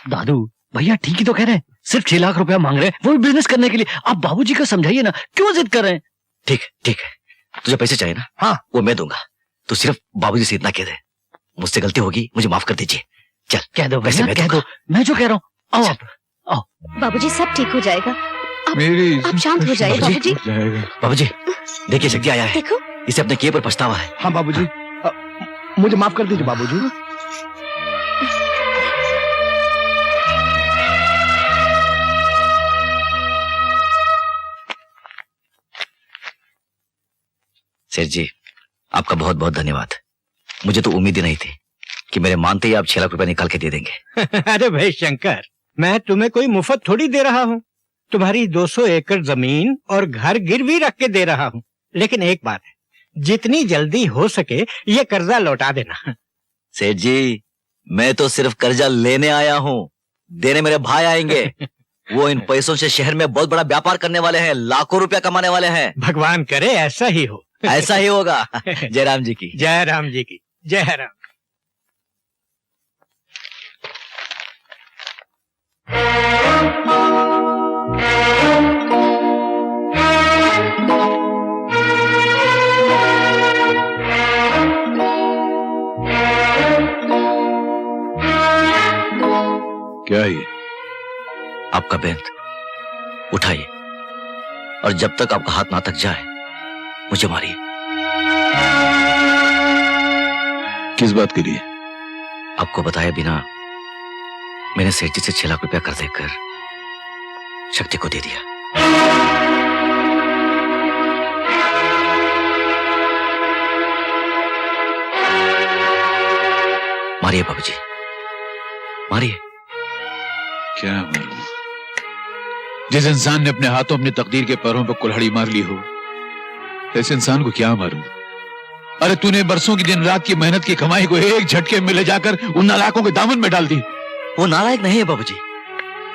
दादू भैया ठीक ही तो कह रहे हैं, सिर्फ 6 लाख रुपया मांग रहे हैं, वो भी बिजनेस करने के लिए। आप बाबूजी को समझाइए ना, क्यों जिद कर रहे हैं? ठीक है, तुझे पैसे चाहिए ना? हाँ वो मैं दूंगा। तू सिर्फ बाबूजी से इतना कह दे, मुझसे गलती होगी, मुझे माफ कर दीजिए। चल कह दो वैसे भैया, कह दो। मैं जो कह रहा हूँ, आओ आओ। बाबूजी सब ठीक हो जाएगा। मेरी आप शांत हो जाइए बाबूजी। बाबूजी देखिए शक्ति आया है, देखो इसे अपने किए पर पछतावा है। हाँ बाबूजी, मुझे माफ कर दीजिए बाबूजी। सेठ जी आपका बहुत बहुत धन्यवाद। मुझे तो उम्मीद ही नहीं थी कि मेरे मानते ही आप 6 लाख रुपए निकाल के दे देंगे। अरे भाई शंकर, मैं तुम्हें कोई मुफ्त थोड़ी दे रहा हूँ। तुम्हारी 200 एकड़ जमीन और घर गिरवी रख के दे रहा हूँ। लेकिन एक बात है, जितनी जल्दी हो सके ये कर्जा लौटा देना। सेठ जी मैं तो सिर्फ कर्जा लेने आया हूँ, देने मेरे भाई आएंगे। वो इन पैसों से शहर में बहुत बड़ा व्यापार करने वाले हैं, लाखों रुपया कमाने वाले हैं। भगवान करे ऐसा ही हो। ऐसा ही होगा। जयराम जी की जय राम जी की जय राम। क्या है ये? आपका बेंत उठाइए और जब तक आपका हाथ ना तक जाए मुझे मारिए। किस बात के लिए? आपको बताया बिना मैंने सेठ जी से 6 लाख रुपया कर देकर शक्ति को दे दिया। मारिए बाबूजी, मारिए। क्या मालूम, जिस इंसान ने अपने हाथों अपनी तकदीर के पैरों पर कुल्हाड़ी मार ली हो, ऐसे इंसान को क्या मालूम। अरे तूने बरसों की दिन रात की मेहनत की कमाई को एक झटके में ले जाकर उन नालायकों के दामन में डाल दी। वो नालायक नहीं है बाबूजी,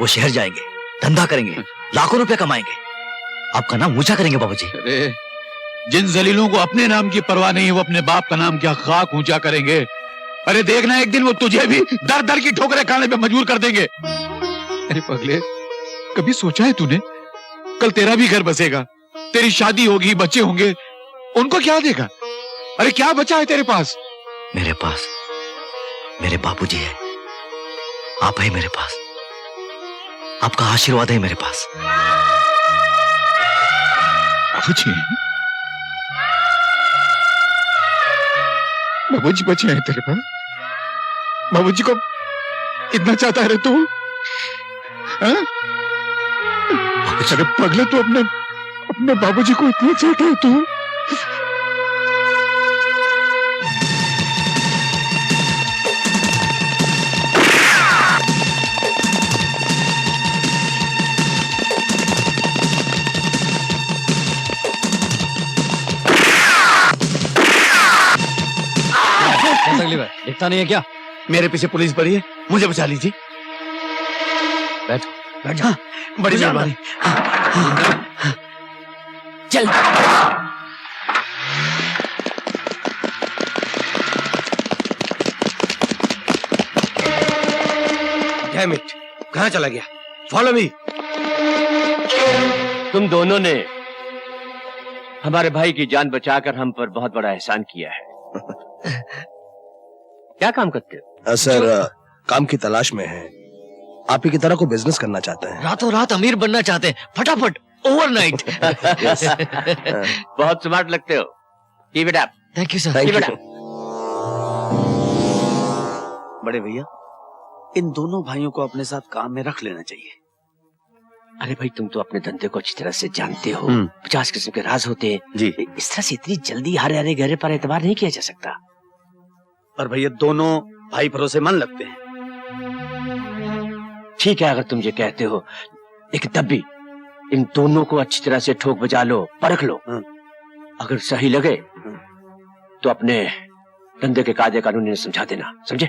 वो शहर जाएंगे, धंधा करेंगे, लाखों रुपए कमाएंगे, आपका नाम ऊंचा करेंगे बाबूजी। अरे जिन जलीलों को अपने नाम की परवाह नहीं है, वो अपने बाप का नाम क्या खाक ऊंचा करेंगे। अरे देखना एक दिन वो तुझे भी दर दर की ठोकरें खाने पे मजबूर कर देंगे। अरे पगले, कभी सोचा है तूने कल तेरा भी घर बसेगा, तेरी शादी होगी, बच्चे होंगे, उनको क्या देगा? अरे क्या बचा है तेरे पास? मेरे पास मेरे बाबूजी है, आप है मेरे पास, आपका आशीर्वाद है मेरे पास। बाबूजी, बाबूजी बचे हैं तेरे पास? बाबूजी को इतना चाहता है रे तू? हाँ? अरे पगले, तू अपने बाबूजी को इतना चाहता है तू? दिखता नहीं है क्या? मेरे पीछे पुलिस पड़ी है, मुझे बचा लीजिए। बैठो बैठ जा। बड़ी मेहरबानी। चल डैम इट, कहाँ चला गया? Follow me. तुम दोनों ने हमारे भाई की जान बचाकर हम पर बहुत बड़ा एहसान किया है। क्या काम करते हो? सर काम की तलाश में है, आप ही की तरह को बिजनेस करना चाहते हैं। रातों रात अमीर बनना चाहते हैं, फटाफट ओवरनाइट। बहुत स्मार्ट लगते हो। Keep it up. Thank you sir. Thank you. बड़े भैया, इन दोनों भाइयों को अपने साथ काम में रख लेना चाहिए। अरे भाई, तुम तो अपने धंधे को अच्छी तरह से जानते हो। 50 किस्म के राज होते हैं जी। इस तरह से इतनी जल्दी हरे हरे गहरे पर एतबार नहीं किया जा सकता। पर भैया दोनों भाई भरोसेमंद लगते हैं। ठीक है, अगर तुम ये कहते हो, लेकिन तब भी इन दोनों को अच्छी तरह से ठोक बजा लो, परख लो। अगर सही लगे तो अपने धंधे के कायदे कानून इन्हें समझा देना, समझे?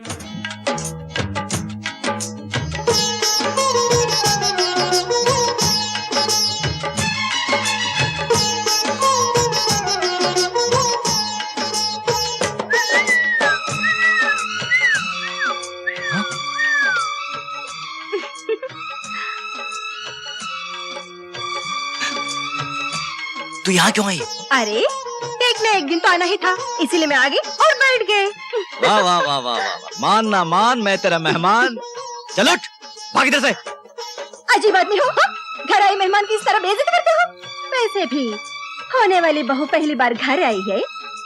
तू यहाँ क्यों आई? अरे एक न एक दिन तो आना ही था, इसीलिए मैं आ गई और बैठ गए। वाह वाह वाह वाह वाह, मान ना मान, मैं तेरा मेहमान। चल उठ, भाग इधर से। अजीब आदमी हो, घर आई मेहमान की इस तरह बेइज्जती करते हो। वैसे भी होने वाली बहू पहली बार घर आई है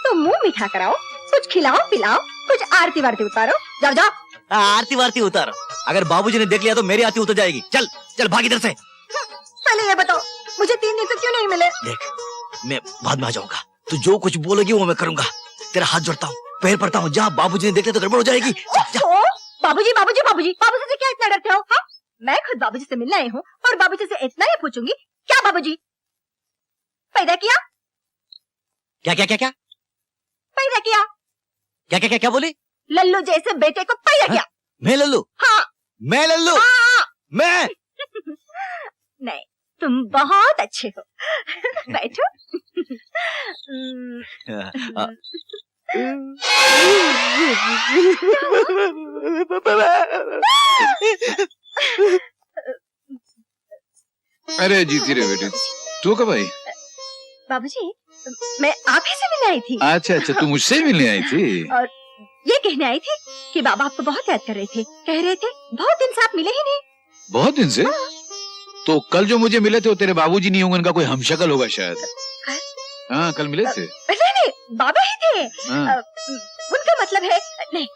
तो मुंह मीठा कराओ, कुछ खिलाओ पिलाओ, कुछ आरती वारती उतारो। जाओ जाओ। आरती वारती उतार, अगर बाबूजी ने देख लिया तो मेरी आरती उतर जाएगी। चल चल भाग इधर से। पहले ये बताओ, मुझे 3 दिन से क्यों नहीं मिले? देख, मैं बाद में आ जाऊंगा, तू जो कुछ बोलेगी वो मैं करूंगा। तेरा हाथ जोड़ता हूँ, पैर पड़ता हूँ, जहाँ बाबूजी ने देख लिया तो गड़बड़ हो जाएगी। बाबूजी बाबूजी बाबूजी, बाबूजी से क्या इतना डरते हो? हाँ? मैं खुद बाबूजी से मिलने आई हूँ और बाबूजी से इतना ही पूछूंगी, क्या बाबूजी पैदा किया? क्या क्या क्या क्या पैदा किया? क्या क्या क्या क्या बोली? लल्लू जैसे बेटे को पैदा किया। मैं लल्लू? हाँ। मैं लल्लू? हाँ। मैं तुम बहुत अच्छे हो। बैठो। अरे जीती रे बेटी, तू कब आई? बाबूजी, मैं आप ही से मिलने आई थी। अच्छा अच्छा, तू मुझसे मिलने आई थी? और ये कहने आई थी कि बाबा आपको बहुत याद कर रहे थे। कह रहे थे बहुत दिन से आप मिले ही नहीं। बहुत दिन से? तो कल जो मुझे मिले थे वो तेरे बाबूजी नहीं होंगे, उनका कोई हमशक्ल होगा शायद। हाँ, कल मिले थे। नहीं, बाबा ही थे। हाँ। उनका मतलब है, नहीं,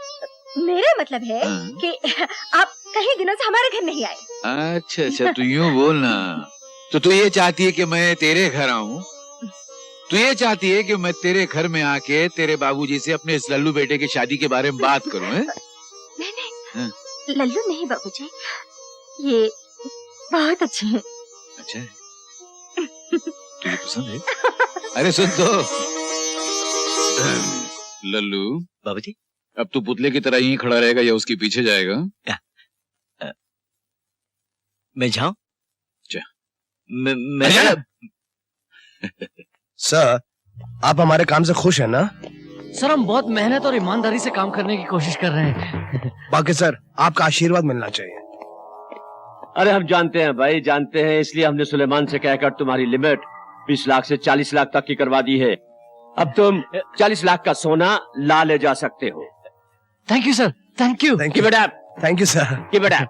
मेरा मतलब है कि आप कई दिनों से हमारे घर नहीं आए। अच्छा अच्छा, तू यूं बोलना। तो तू ये चाहती है कि मैं तेरे घर आऊं? तू ये चाहती है कि मैं तेरे घर में आके तेरे बाबूजी से अपने इस लल्लू बेटे की शादी के बारे में बात करूं? है? नहीं, लल्लू नहीं बाबूजी, ये बहुत अच्छे हैं। अच्छा है? तुझे पसंद है? अरे सुन तो लल्लू बाबूजी, अब तू पुतले की तरह यहीं खड़ा रहेगा या उसके पीछे जाएगा? मैं जाऊं? सर, आप हमारे काम से खुश हैं ना? सर हम बहुत मेहनत और ईमानदारी से काम करने की कोशिश कर रहे हैं। बाकी सर, आपका आशीर्वाद मिलना चाहिए। अरे हम जानते हैं भाई, जानते हैं, इसलिए हमने सुलेमान से कहकर तुम्हारी लिमिट 20 लाख से 40 लाख तक की करवा दी है। अब तुम 40 लाख का सोना ला ले जा सकते हो। Thank you sir, thank you. Thank you बेटा, थैंक यू सर। कि बेटा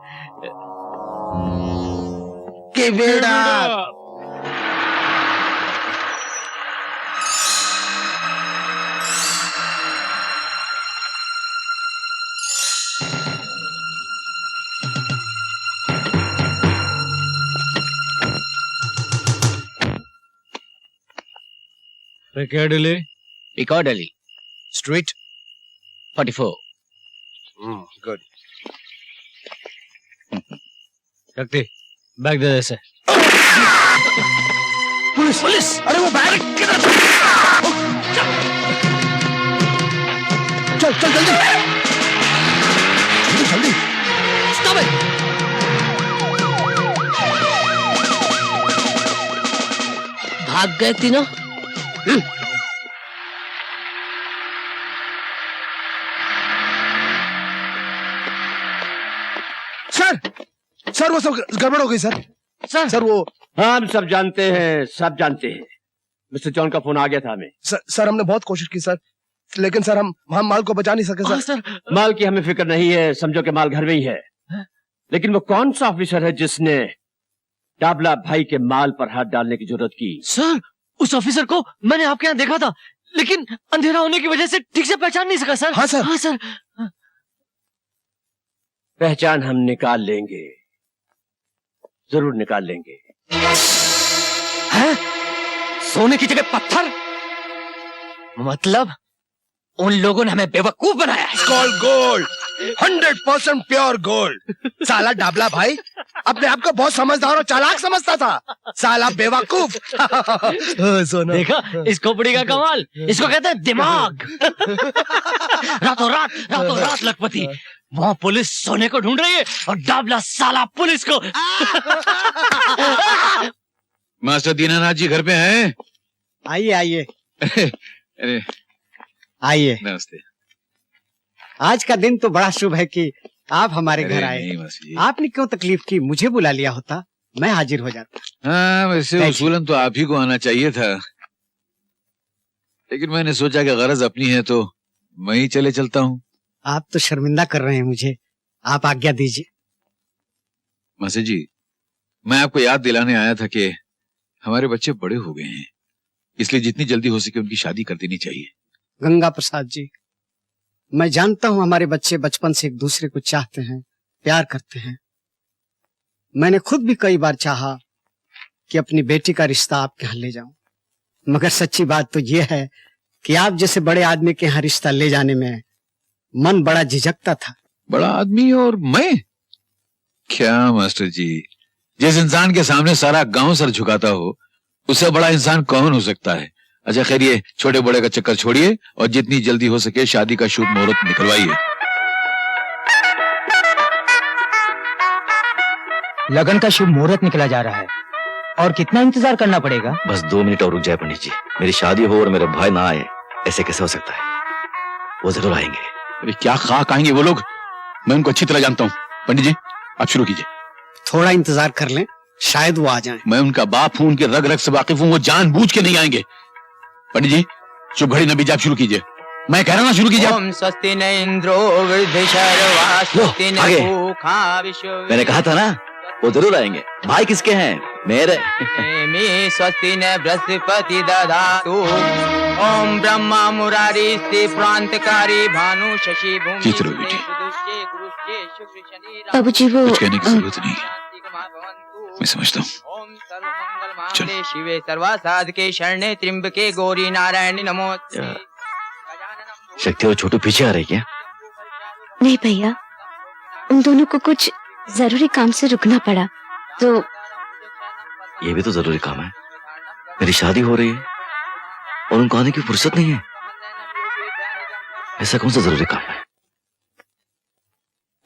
पिकाडिली पिकाडिली स्ट्रीट 44। गुड। शक्ति, बैग दे दे इसे। Police police! अरे वो बैग चल चल जल्दी जल्दी जल्दी। Stop it. भाग गए तीनों। सर वो सब गड़बड़ हो गई सर। सर वो हम सब जानते हैं, सब जानते हैं। मिस्टर जॉन का फोन आ गया था हमें। सर हमने बहुत कोशिश की सर, लेकिन सर हम माल को बचा नहीं सके सर। माल की हमें फिक्र नहीं है, समझो कि माल घर में ही है। लेकिन वो कौन सा ऑफिसर है जिसने डाबला भाई के माल पर हाथ डालने की जरूरत की? सर उस ऑफिसर को मैंने आपके यहाँ देखा था, लेकिन अंधेरा होने की वजह से ठीक से पहचान नहीं सका सर। हाँ सर। हाँ सर। पहचान हम निकाल लेंगे, जरूर निकाल लेंगे। है? सोने की जगह पत्थर? मतलब उन लोगों ने हमें बेवकूफ बनाया है। Call gold, 100% pure gold. साला डाबला भाई अपने आप को बहुत समझदार और चालाक समझता था, साला बेवकूफ। सोना देखा इस खोपड़ी का कमाल, इसको कहते हैं दिमाग। रातों रात लखपति। वहाँ पुलिस सोने को ढूंढ रही है और डाबला साला पुलिस को। मास्टर दीनानाथ जी घर पे हैं? आइए आइए अरे आइए। नमस्ते। आज का दिन तो बड़ा शुभ है कि आप हमारे घर आए। नहीं मास्टर जी। आपने क्यों तकलीफ की? मुझे बुला लिया होता, मैं हाजिर हो जाता। हाँ, वैसे उसूलन तो आप ही को आना चाहिए था, लेकिन मैंने सोचा कि गरज अपनी है तो मैं ही चले चलता हूँ। आप तो शर्मिंदा कर रहे हैं मुझे, आप आज्ञा दीजिए। मास्टर जी, मैं आपको याद दिलाने आया था कि हमारे बच्चे बड़े हो गए हैं, इसलिए जितनी जल्दी हो सके उनकी शादी कर देनी चाहिए। गंगा प्रसाद जी, मैं जानता हूँ हमारे बच्चे बचपन से एक दूसरे को चाहते हैं, प्यार करते हैं। मैंने खुद भी कई बार चाहा कि अपनी बेटी का रिश्ता आपके यहाँ ले जाऊं, मगर सच्ची बात तो यह है कि आप जैसे बड़े आदमी के यहाँ रिश्ता ले जाने में मन बड़ा झिझकता था। बड़ा आदमी और मैं? क्या मास्टर जी, जिस इंसान के सामने सारा गांव सर झुकाता हो उससे बड़ा इंसान कौन हो सकता है। अच्छा खैर, ये छोटे बड़े का चक्कर छोड़िए और जितनी जल्दी हो सके शादी का शुभ मुहूर्त निकलवाइए। लगन का शुभ मुहूर्त निकला जा रहा है और कितना इंतजार करना पड़ेगा? बस 2 मिनट और रुक जाए पंडित जी। मेरी शादी हो और मेरे भाई ना आए, ऐसे कैसे हो सकता है? वो जरूर आएंगे। अरे क्या खाक आएंगे वो लोग, मैं उनको अच्छी तरह जानता हूँ। पंडित जी आप शुरू कीजिए। थोड़ा इंतजार कर लें, शायद वो आ जाएं। मैं उनका बाप हूं, उनके रग रग से वाकिफ हूं, वो जानबूझ के नहीं आएंगे। पंडित जी चुप घड़ी न बीजिए, आप शुरू कीजिए। मैं कह रहा हूं शुरू कीजिए। ओम स्वस्ति न इंद्रो वृद्धशर्वा स्वस्ति न आगे। पूषा विश्व। मैंने कहा था ना वो जरूर आएंगे। भाई किसके हैं? मेरे। मे स्वस्ति न बृहस्पति दधातु। ओम ब्रह्मा मुरारी स्ते प्रांतकारी भानु शशि भूमि। जीत रहो बेटी। बाबूजी वो कुछ कहने की जरूरत नहीं, मैं समझता हूँ। ओम सर्वमंगल शिवे सर्वा साधके शरणे त्र्यंबके गौरी नारायणी नमोस्तुते। शक्ति और छोटू पीछे आ रही क्या? नहीं भैया, उन दोनों को कुछ जरूरी काम से रुकना पड़ा तो। ये भी तो जरूरी काम है। मेरी शादी हो रही है और उनको आने की फुर्सत नहीं है। ऐसा कौन सा जरूरी काम है?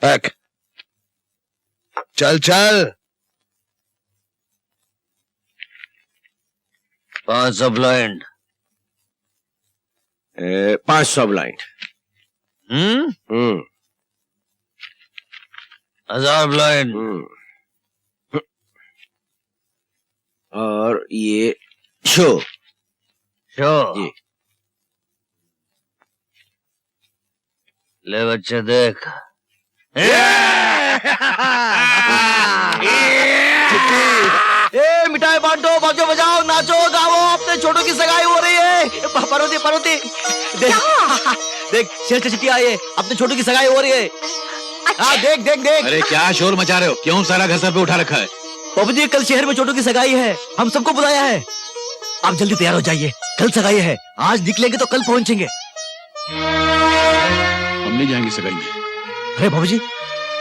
बैक चल चल। 500 ब्लाइंड। 500 ब्लाइंड। 1000 ब्लाइंड। और ये शो शो। जी। ले बच्चे देख। मिठाई बांटो, बाजो बजाओ, नाचो गाओ, अपने छोटू की सगाई हो रही है। पार्वती पार्वती देख, देख शेर चिट्ठी आई है, अपने छोटू की सगाई हो रही है। हाँ देख देख देख। अरे क्या शोर मचा रहे हो, क्यों सारा घर सर पे उठा रखा है? बाबू जी कल शहर में छोटू की सगाई है, हम सबको बुलाया है। आप जल्दी तैयार हो जाइए, कल सगाई है। आज निकलेंगे तो कल पहुंचेंगे। हम नहीं जाएंगे सगाई में। अरे बाबू जी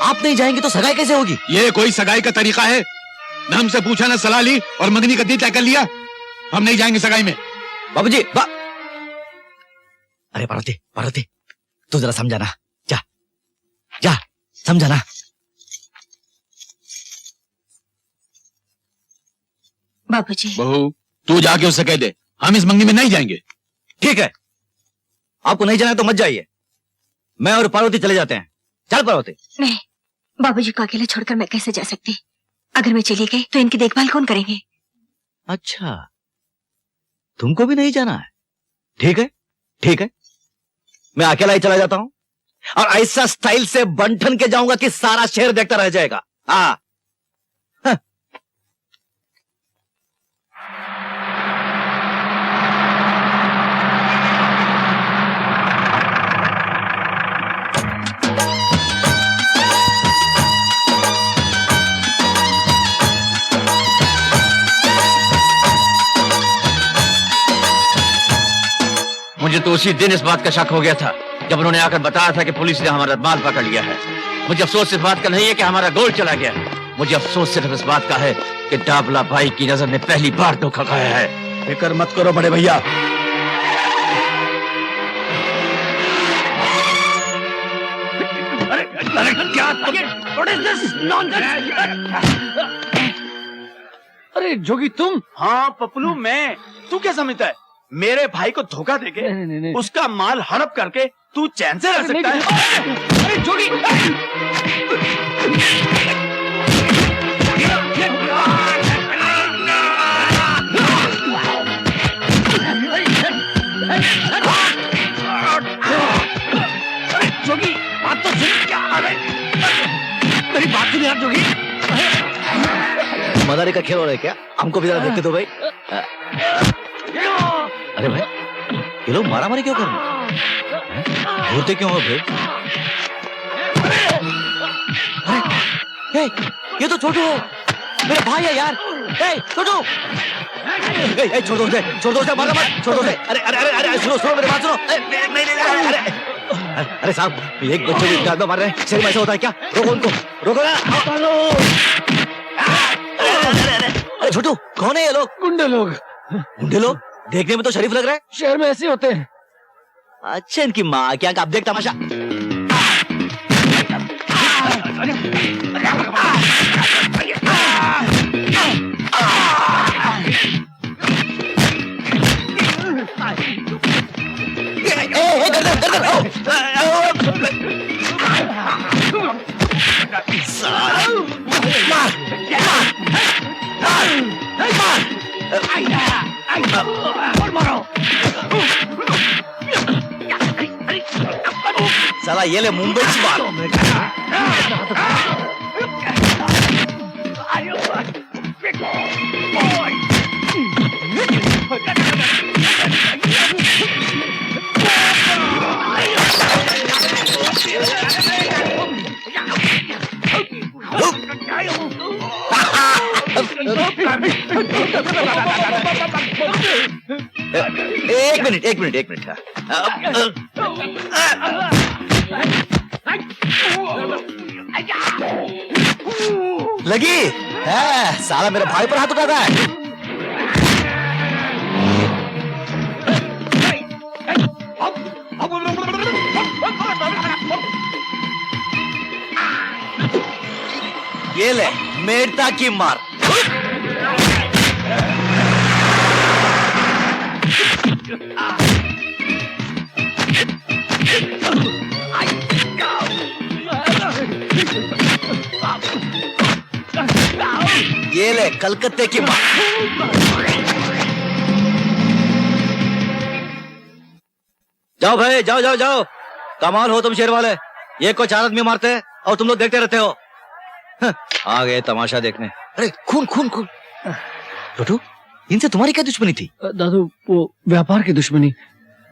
आप नहीं जाएंगे तो सगाई कैसे होगी? ये कोई सगाई का तरीका है? न हमसे पूछा, न सलाह ली और मंगनी का दिन तय कर लिया। हम नहीं जाएंगे सगाई में। बाबू जी अरे पार्वती पार्वती तू जरा समझाना, जा जा समझाना। बाबूजी बहू तू जाके उससे कह दे हम इस मंगनी में नहीं जाएंगे। ठीक है, आपको नहीं जाना तो मत जाइए, मैं और पार्वती चले जाते हैं। चल पार्वती। नहीं, बाबूजी को अकेले छोड़कर मैं कैसे जा सकती? अगर मैं चली गई तो इनकी देखभाल कौन करेंगे? अच्छा तुमको भी नहीं जाना है? ठीक है ठीक है, मैं अकेला ही चला जाता हूं और ऐसा स्टाइल से बंठन के जाऊंगा कि सारा शहर देखता रह जाएगा। हाँ मुझे तो उसी दिन इस बात का शक हो गया था जब उन्होंने आकर बताया था कि पुलिस ने हमारा माल पकड़ लिया है। मुझे अफसोस इस बात का नहीं है कि हमारा गोल्ड चला गया है, मुझे अफसोस सिर्फ इस बात का है कि डाबला भाई की नजर ने पहली बार धोखा खाया है। फिक्र मत करो बड़े भैया, अरे जोगी तुम? हाँ पपलू मैं। तू क्या समझता है मेरे भाई को धोखा देके उसका माल हड़प करके तू चैन से रह सकता है? अरे जोगी जोगी बात तो सुन। क्या मेरी बात सुन यार जोगी। मदारी का खेल हो रहा है क्या? हमको भी जरा देखते दो भाई। अरे भाई ये लोग मारामारी क्यों कर रहे हैं? घूरते क्यों हो फिर? अरे ये तो छोटू हो, मेरा भाई है यार। छोटू छोड़ दो उसे, मारो मत, छोड़ दो उसे। अरे अरे अरे अरे सुनो मेरी बात सुनो। अरे साहब एक बच्चे को इतना मार रहे हैं, शरीर में ऐसा होता है क्या? रोको उनको, रोको ना। अरे छोटू कौन है ये लोग? गुंडे लोग। गुंडे लोग? देखने में तो शरीफ लग रहा है। शहर में ऐसे होते हैं। अच्छा इनकी माँ क्या, अब देख तमाशा। साला ये ले मुंबई से मारो। एक मिनट लगी है, साला मेरे भाई पर हाथ उठाता है। ये ले मेड़ता की मार। ये ले कलकत्ते की मार। जाओ भाई, जाओ जाओ जाओ। कमाल हो तुम शेर वाले, ये को 4 आदमी मारते हैं और तुम लोग देखते रहते हो। आ गए तमाशा देखने। अरे खून खून खून। छोटू, इनसे तुम्हारी क्या दुश्मनी थी? दादू वो व्यापार की दुश्मनी।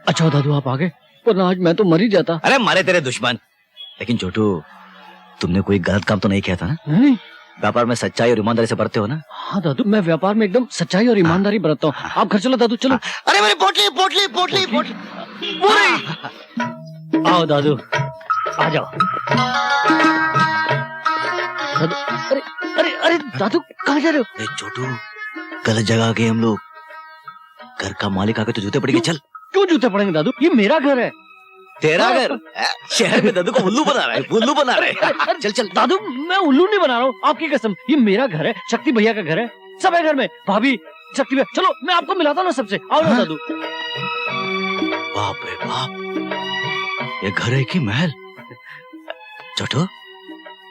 अच्छा दादू आप आ गए, वरना आज मैं तो मर ही जाता। अरे मारे तेरे दुश्मन। लेकिन छोटू, तुमने कोई गलत काम तो नहीं किया था ना? नहीं। व्यापार में सच्चाई और ईमानदारी से बरते हो ना? हाँ दादू, मैं व्यापार में एकदम सच्चाई और ईमानदारी बरतता हूँ। आप घर चलो दादू, चलो। अरे मेरी पोटली पोटली पोटली पोटली। आओ दादू, आ जाओ। दादू, अरे अरे अरे दादू कहाँ जा रहे हो? अरे छोटू, गलत जगह आ गए हम लोग। घर का मालिक आके तो जूते पड़ेंगे। चल। क्यों जूते पड़ेंगे दादू? ये मेरा घर है। तेरा घर? शहर में दादू को उल्लू बना रहा है, उल्लू बना रहा है। चल चल। दादू मैं उल्लू नहीं बना रहा हूँ, आपकी कसम। ये मेरा घर है, शक्ति भैया का घर है, सब है घर में। भाभी, शक्ति भैया, चलो मैं आपको मिलाता हूँ ना सबसे। आओ ना दादू। बाप रे बाप, ये घर है कि महल? छोटू,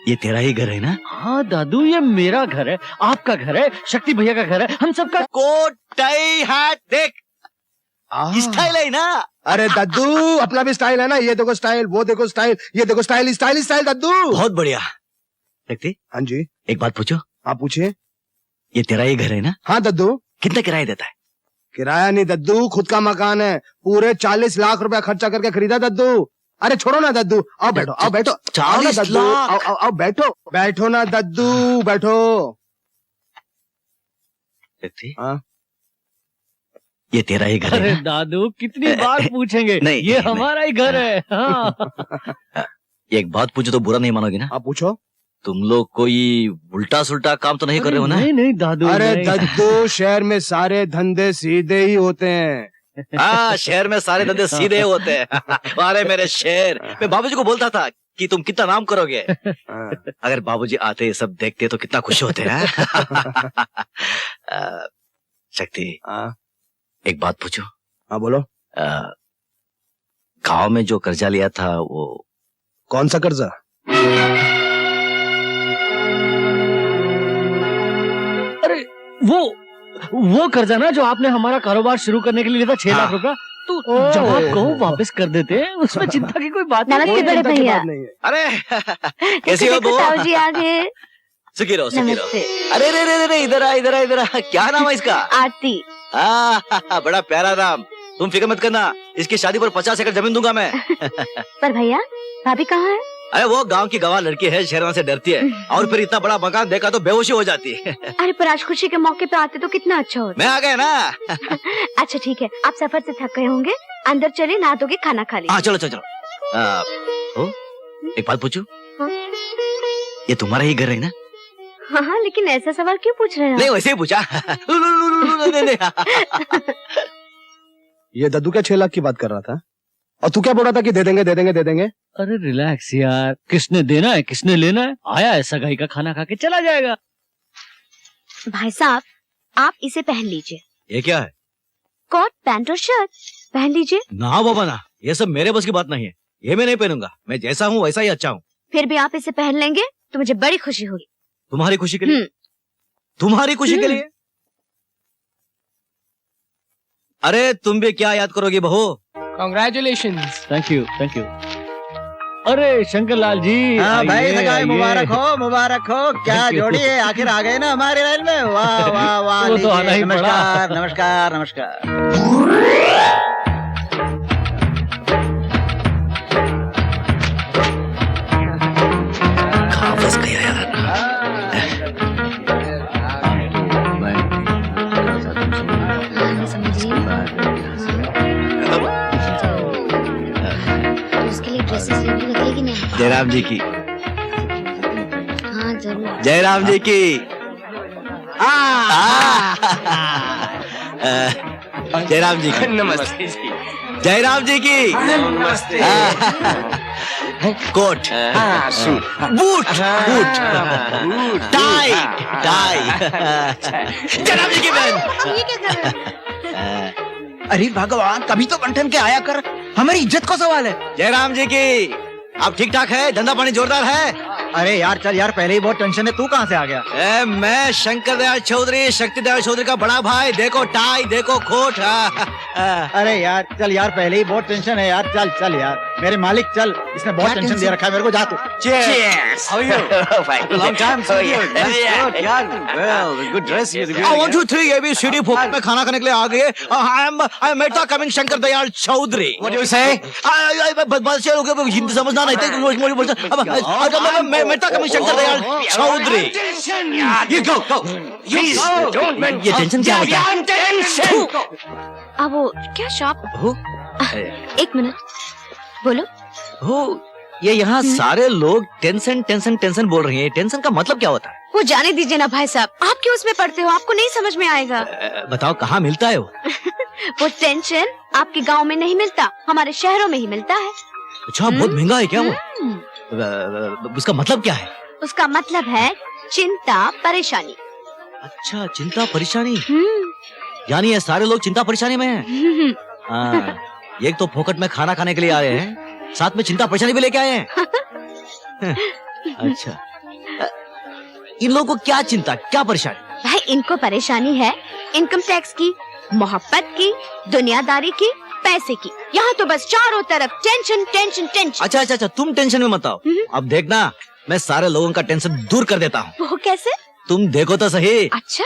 ये तेरा ही घर है ना? हाँ दादू, ये मेरा घर है, आपका घर है, शक्ति भैया का घर है, हम सबका। कोट टाई हैट देख, स्टाइल है ना? अरे दद्दू, अपना भी स्टाइल है ना? ये देखो स्टाइल, वो देखो स्टाइल, ये देखो स्टाइल, स्टाइल स्टाइल दद्दू। बहुत बढ़िया। देखते? हाँ जी। एक बात पूछो। आप पूछिए। ये तेरा ही घर है ना? हाँ दद्दू। कितना किराया देता है? किराया नहीं दद्दू, खुद का मकान है। पूरे 40 लाख रुपया खर्चा करके खरीदा दद्दू। अरे छोड़ो ना दद्दू, आओ बैठो, आओ बैठो। 40 दद्दू, लाख? आओ आओ आओ बैठो, बैठो ना दद्दू, बैठो। देखते? हाँ। ये तेरा ही घर अरे है ना? दादू कितनी बार पूछेंगे? नहीं, ये नहीं, हमारा ही घर है। हाँ। एक बात पूछो तो बुरा नहीं मानोगे ना? आप पूछो। तुम लोग कोई उल्टा सुल्टा काम तो नहीं कर रहे हो ना? नहीं नहीं दादू। अरे नहीं। दद्दू, शहर में सारे धंधे सीधे ही होते हैं। हाँ, शहर में सारे धंधे सीधे होते हैं। अरे मेरे शेर, मैं बाबूजी को बोलता था कि तुम कितना नाम करोगे। अगर बाबूजी आते ये सब देखते तो कितना खुश होते हैं। शक्ति, एक बात पूछो। हाँ बोलो। गांव में जो कर्जा लिया था वो कौन सा कर्जा? अरे वो कर्जा ना जो आपने हमारा कारोबार शुरू करने के लिए लिया था, 6 लाख रुपया। तो जब आप कहो वापस कर देते हैं, उसमें चिंता की कोई बात नमस्ते कोई बड़े चिंता की भैया। बात नहीं है। अरे कैसी हो बो? ताऊ जी आ गए। सुखी रहो, सुखी रहो। नमस्ते। अरे रे रे रे, इधर आ इधर आ इधर आ। क्या नाम है इसका? आरती। बड़ा प्यारा नाम। तुम फिक्र मत करना, इसकी शादी पर 50 एकड़ जमीन दूंगा मैं। पर भैया, भाभी कहाँ है? अरे वो गांव की गवाह लड़की है, शहरों से डरती है, और फिर इतना बड़ा मकान देखा तो बेहोशी हो जाती है। अरे पर आज खुशी के मौके पे आते तो कितना अच्छा होता। मैं आ गया ना। अच्छा ठीक है, आप सफर से थक गए होंगे, अंदर चले, नहा धोके खाना खा लीजिए। हाँ चलो चलो चलो। एक बात पूछूं? हाँ? ये तुम्हारा ही घर है ना? हाँ हाँ, लेकिन ऐसा सवाल क्यों पूछ रहे हैं नहीं आप? वैसे ही पूछा। ये दद्दू क्या 6 लाख की बात कर रहा था? और तू क्या बोल रहा था कि दे देंगे दे देंगे दे देंगे? अरे रिलैक्स यार, किसने देना है किसने लेना है, आया है सगाई का खाना खा के चला जाएगा। भाई साहब, आप इसे पहन लीजिए। ये क्या है? कोट पैंट और शर्ट पहन लीजिए। ना बाबा ना, ये सब मेरे बस की बात नहीं है। ये मैं नहीं पहनूंगा, मैं जैसा हूँ वैसा ही अच्छा हूँ। फिर भी आप इसे पहन लेंगे तो मुझे बड़ी खुशी होगी। तुम्हारी खुशी के लिए? तुम्हारी खुशी के लिए? अरे तुम भी क्या याद करोगी बहू? Congratulations. Thank you thank you. अरे शंकर लाल जी, हाँ भाई आइए, सगाई आइए। मुबारक हो, मुबारक हो। क्या Thank you. जोड़ी है, आखिर आ गए ना हमारे लाइन में। वाह वाह वाह। वो तो लीजिए, आना ही पड़ा। नमस्कार नमस्कार नमस्कार। कहाँ फंस गया यार? उसके लिए ड्रेसेस रेडी रखेगी कि नहीं? जयराम जी की, हाँ जरूर। जयराम जी की। जयराम जी की, नमस्ते जी। जयराम जी की। नमस्ते। Coat, boot, boot, tie, tie. Jairam ji की बहन। ये क्या कर रहे हैं? अरे भगवान, कभी तो बंठन के आया कर, हमारी इज्जत का सवाल है। जयराम जी की, आप ठीक ठाक है? धंधा पानी जोरदार है? अरे यार चल यार, पहले ही बहुत टेंशन है। तू कहाँ से आ गया? मैं शंकर दयाल चौधरी, शक्ति दयाल चौधरी का बड़ा भाई। देखो टाई, देखो कोट। अरे यार चल यार, पहले ही बहुत टेंशन है यार। चल चल यार, मेरे मालिक चल, इसने बहुत टेंशन दे रखा है मेरे को। जा तू। Cheers. How are you? Long time see you. That's good, यार. Well, good dress you're I want to three ABCD फोकट में खाना खाने के लिए आ गए। I am Mehta coming Shankar Dayal Chaudhary. What do you say? बस ये लोग हिंदी समझना नहीं थे। मैं Mehta coming Shankar Dayal Chaudhary. You go. Please don't mention. ये टेंशन क्या होता है? Tension. अब वो क्या शॉप? हो? एक मिनट, बोलो। हो, ये यहाँ सारे लोग टेंशन टेंशन टेंशन बोल रही हैं। टेंशन का मतलब क्या होता है? वो जाने दीजिए ना भाई साहब, आप क्यों उसमें पढ़ते हो? आपको नहीं समझ में आएगा। बताओ कहाँ मिलता है वो? वो टेंशन आपके गांव में नहीं मिलता, हमारे शहरों में ही मिलता है। अच्छा, बहुत महंगा है क्या वो? उसका मतलब क्या है? उसका मतलब है चिंता परेशानी। अच्छा, चिंता परेशानी। यानी ये सारे लोग चिंता परेशानी में हैं। हाँ, एक तो फोकट में खाना खाने के लिए आए हैं, साथ में चिंता परेशानी भी लेके आए हैं। अच्छा, इन लोगों को क्या चिंता, क्या परेशानी? भाई इनको परेशानी है इनकम टैक्स की, मोहब्बत की, दुनियादारी की, पैसे की। यहाँ तो बस चारों तरफ टेंशन टेंशन टेंशन। अच्छा अच्छा अच्छा, तुम टेंशन में मत आओ। अब देखना, मैं सारे लोगों का टेंशन दूर कर देता हूँ। वो कैसे? तुम देखो तो सही। अच्छा।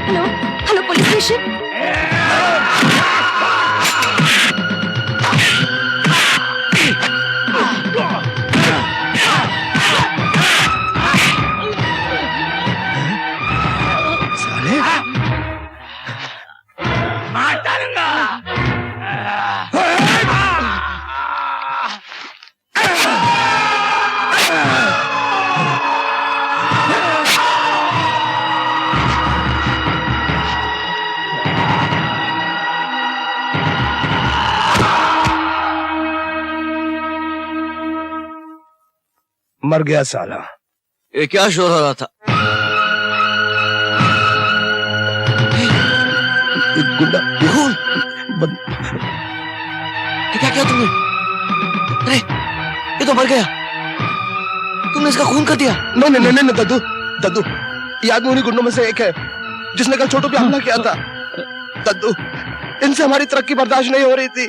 Hello hello police station. मर गया साला। ये क्या शोर हो रहा था? गुंडा क्या किया तुमने? अरे ये तो मर गया। तुमने इसका खून कर दिया। नहीं नहीं नहीं दद्दू, दद्दू ये आदमी उन्हीं गुंडों में से एक है जिसने कल छोटू पे हमला किया था। दद्दू, इनसे हमारी तरक्की बर्दाश्त नहीं हो रही थी।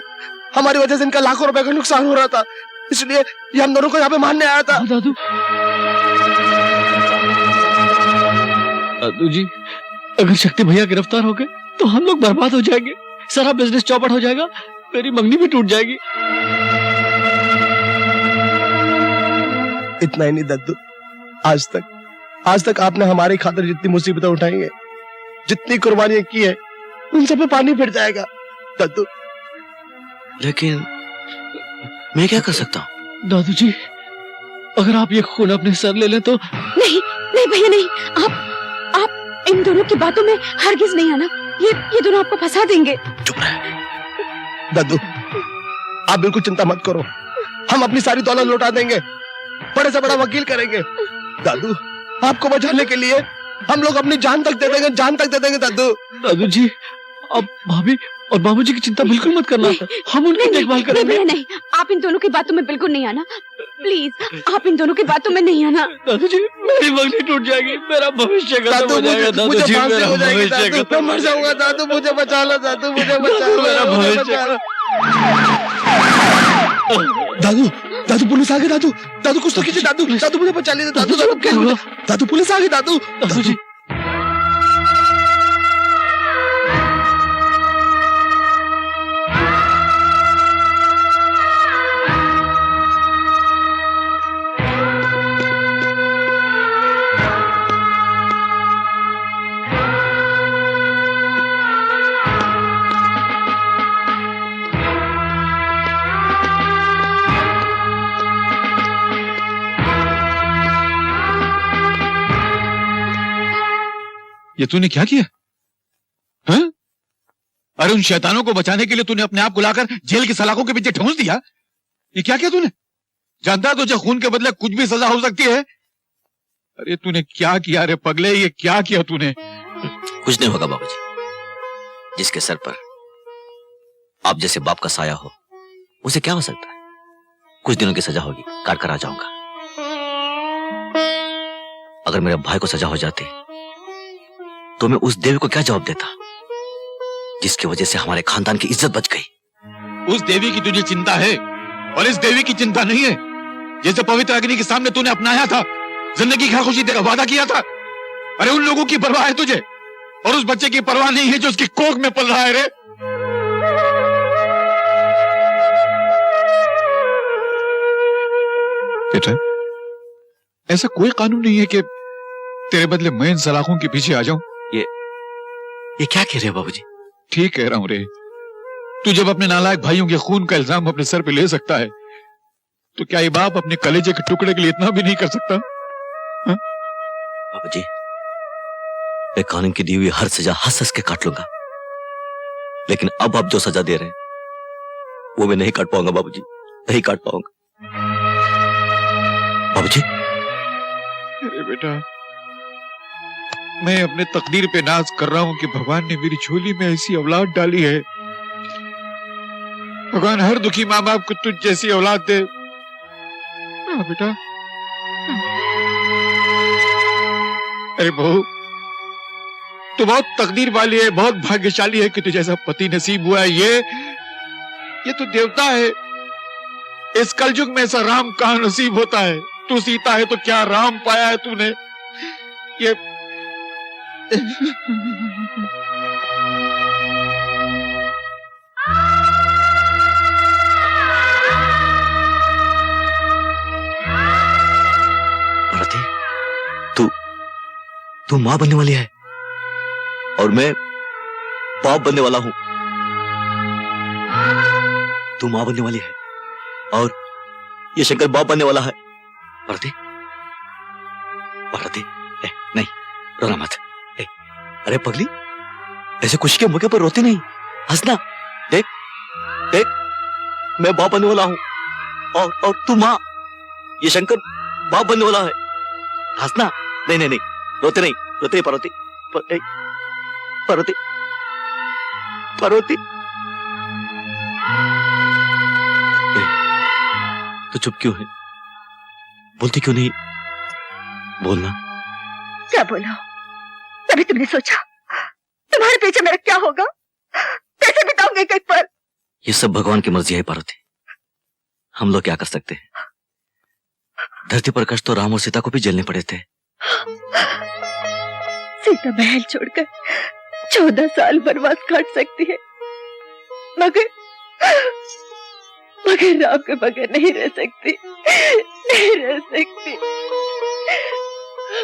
हमारी वजह से इनका लाखों रुपए का नुकसान हो रहा था, इसलिए ये हम दोनों को यहाँ पे मारने आया था। दादू, दादू जी, अगर शक्ति भैया गिरफ्तार हो गए तो हम लोग बर्बाद हो जाएंगे, सारा बिजनेस चौपट हो जाएगा, मेरी मंगनी भी टूट जाएगी। इतना ही नहीं दद्दू, आज तक आपने हमारी खातिर जितनी मुसीबतें उठाई हैं, जितनी कुर्बानियां की है, उन सब पे पानी फिर जाएगा दद्दू। लेकिन मैं क्या कर सकता हूँ? दादू जी, अगर आप ये खून अपने सर ले लें तो। नहीं नहीं भैया नहीं, आप इन दोनों की बातों में हरगिज नहीं आना, ये दोनों आपको फंसा देंगे। चुप रहे। दद्दू, आप बिल्कुल चिंता मत करो, हम अपनी सारी दौलत लौटा देंगे, बड़े से बड़ा वकील करेंगे। दादू, आपको बचाने के लिए हम लोग अपनी जान तक दे देंगे, जान तक दे देंगे दादू। दादू जी, अब भाभी और बाबूजी की चिंता बिल्कुल मत करना, हम उनकी देखभाल करेंगे। नहीं, नहीं, आप इन दोनों की बातों में बिल्कुल नहीं आना, प्लीज, आप इन दोनों की बातों में नहीं आना। दादू जी, मेरी मंगनी टूट जाएगी, मेरा भविष्य खत्म हो जाएगा। दादू जी, मेरा भविष्य खत्म, मैं मर जाऊंगा दादू, मुझे बचा लो दादू, मुझे बचा लो, मेरा भविष्य। दादू पुलिस आ गई, दादू कुछ तो कीजिए दादू, मुझे बचा लीजिए दादू पुलिस आ गई दादू जी। ये तूने क्या किया? हाँ? अरे उन शैतानों को बचाने के लिए तूने अपने आप को लाकर जेल की सलाखों के पीछे ठूंस दिया। ये क्या किया तूने? जानता तुझे खून के बदले कुछ भी सजा हो सकती है। अरे तूने क्या किया रे पगले, ये क्या किया तूने? कुछ नहीं होगा बाबूजी, जिसके सर पर आप जैसे बाप का साया हो उसे क्या हो सकता है? कुछ दिनों की सजा होगी, काट कर आ जाऊंगा। अगर मेरे भाई को सजा हो जाती तो मैं उस देवी को क्या जवाब देता जिसकी वजह से हमारे खानदान की इज्जत बच गई? उस देवी की तुझे चिंता है और इस देवी की चिंता नहीं है। जैसे पवित्र अग्नि के सामने तूने अपनाया था, जिंदगी का खुशी देकर वादा किया था। अरे उन लोगों की परवाह है तुझे, और उस बच्चे की परवाह नहीं है जो उसकी कोख में पल रहा है रे। बेटा, ऐसा कोई कानून नहीं है कि तेरे बदले मैं इन सलाखों के पीछे आ जाऊं। ये क्या कह रहे हो बाबूजी? ठीक कह रहा हूं रे। तू जब अपने नालायक भाइयों के खून का इल्जाम अपने सर पे ले सकता है, तो क्या ये बाप अपने कलेजे के टुकड़े के लिए इतना भी नहीं कर सकता? हा? बाबूजी, मैं कानून की दी हुई हर सजा हंस हंस के काट लूंगा, लेकिन अब आप जो सजा दे रहे हैं वो मैं नहीं काट पाऊंगा बाबूजी, नहीं काट पाऊंगा। बाबूजी, अरे बेटा, मैं अपने तकदीर पे नाज कर रहा हूं कि भगवान ने मेरी झोली में ऐसी औलाद डाली है। भगवान हर दुखी माँ बाप को तुझ जैसी औलाद दे। हाँ बेटा। अरे बहू, तू बहुत तकदीर वाली है, बहुत भाग्यशाली है कि तुझे ऐसा पति नसीब हुआ है। ये तो देवता है। इस कलयुग में ऐसा राम कहां नसीब होता है? तू सीता है तो क्या राम पाया है तूने? ये भारती, तू मां बनने वाली है और मैं बाप बनने वाला हूं। तू मां बनने वाली है और ये शंकर बाप बनने वाला है। भारती, भारती, नहीं रोना मत। अरे पगली, ऐसे खुशी के मौके पर रोती नहीं, हंसना। देख देख, मैं बाप बनने वाला हूं और तू मां, ये शंकर बाप बनने वाला है। हंसना। नहीं नहीं नहीं, रोते नहीं, रोते नहीं पार्वती, पार्वती, पार्वती। तो चुप क्यों है? बोलती क्यों नहीं? बोलना। क्या बोलो? तभी तुमने सोचा तुम्हारे पीछे मेरा क्या होगा? कैसे बिताऊंगी कई पल? ये सब भगवान की मर्जी है पार्वती, हम लोग क्या कर सकते हैं। धरती पर कष्ट तो राम और सीता को भी झेलने पड़े थे। सीता महल छोड़कर 14 साल वनवास काट सकती है, मगर राम के बगैर नहीं रह सकती, नहीं रह सकती।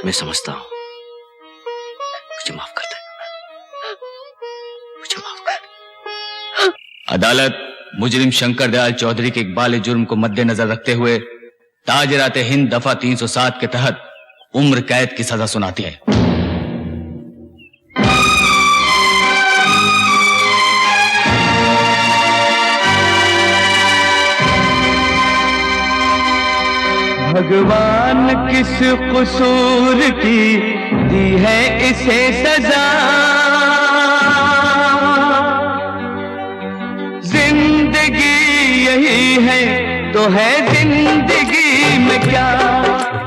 मैं समझता हूँ, मुझे माफ कर दे, मुझे माफ कर दे। अदालत मुजरिम शंकर दयाल चौधरी के इकबाल जुर्म को मद्देनजर रखते हुए ताजरात हिंद दफा 307 के तहत उम्र कैद की सजा सुनाती है। भगवान किस कसूर की दी है इसे सजा, जिंदगी यही है तो है जिंदगी में क्या।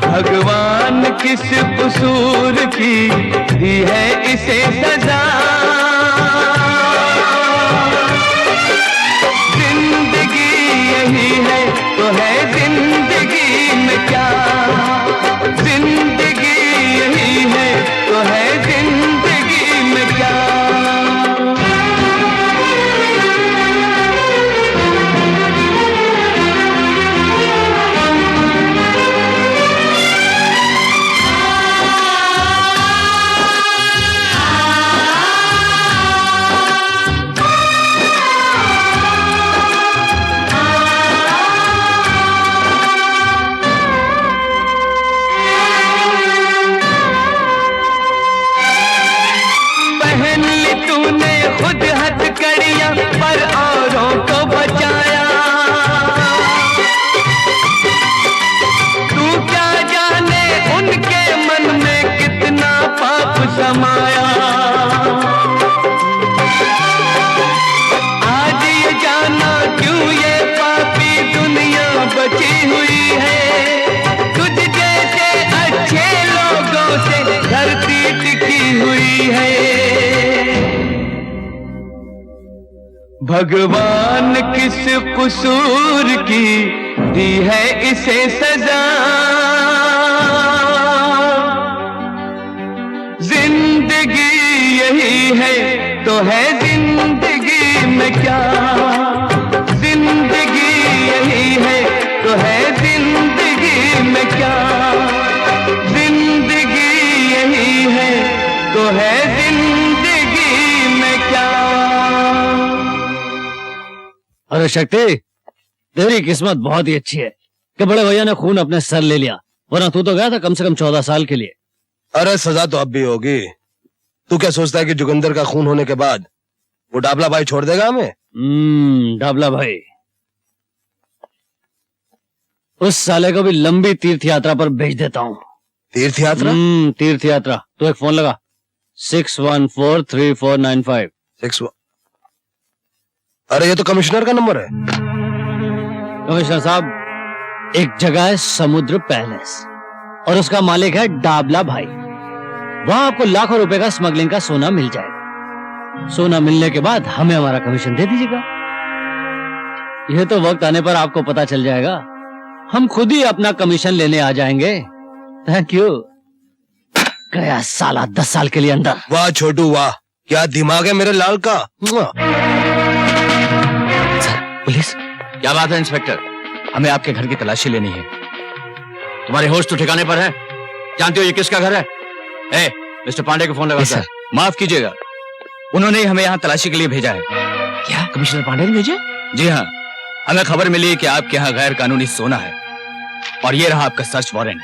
भगवान किस कसूर की दी है इसे सजा, जिंदगी यही है तो है जिंदगी में क्या। जिंदगी यही है तो है जिंदगी में क्या। पहन ली तूने खुद हथकड़ियां पर औरों को बचाया, तू क्या जाने उनके मन में कितना पाप समाया। आज ये जाना क्यों ये पापी दुनिया बची हुई है, तुझ जैसे अच्छे लोगों से धरती टिकी हुई है। भगवान किस कसूर की दी है इसे सजा, जिंदगी यही है तो है जिंदगी में क्या। जिंदगी यही है तो है जिंदगी में क्या। जिंदगी यही है तो है जिंदगी में क्या। अरे शक्ति, तेरी किस्मत बहुत ही अच्छी है कि बड़े भैया ने खून अपने सर ले लिया, वरना तू तो गया था कम से कम 14 साल के लिए। अरे सजा तो अब भी होगी। तू क्या सोचता है कि जोगिंदर का खून होने के बाद वो डाबला भाई छोड़ देगा हमें? डाबला भाई, उस साले को भी लंबी तीर्थ यात्रा पर भेज देता हूँ। तीर्थ यात्रा? तीर्थ यात्रा। तो एक फोन लगा, 6143495। अरे ये तो कमिश्नर का नंबर है। कमिश्नर साहब, एक जगह है समुद्र पैलेस और उसका मालिक है डाबला भाई। वहां आपको लाखों रुपए का स्मगलिंग का सोना मिल जाएगा। सोना मिलने के बाद हमें हमारा कमीशन दे दीजिएगा। यह तो वक्त आने पर आपको पता चल जाएगा, हम खुद ही अपना कमीशन लेने आ जाएंगे। Thank you. गया साला 10 साल के लिए अंदर। वाह छोटू वाह, क्या दिमाग है मेरे लाल का। पुलिस, क्या बात है इंस्पेक्टर? हमें आपके घर की तलाशी लेनी है। तुम्हारे होश तो ठिकाने पर है? जानते हो ये किसका घर है? ए, मिस्टर पांडे को फोन लगा सर। माफ कीजिएगा, उन्होंने हमें यहाँ तलाशी के लिए भेजा है। क्या कमिश्नर पांडे ने भेजा? जी हाँ, हमें खबर मिली कि आपके यहाँ गैर कानूनी सोना है और ये रहा आपका सर्च वारंट।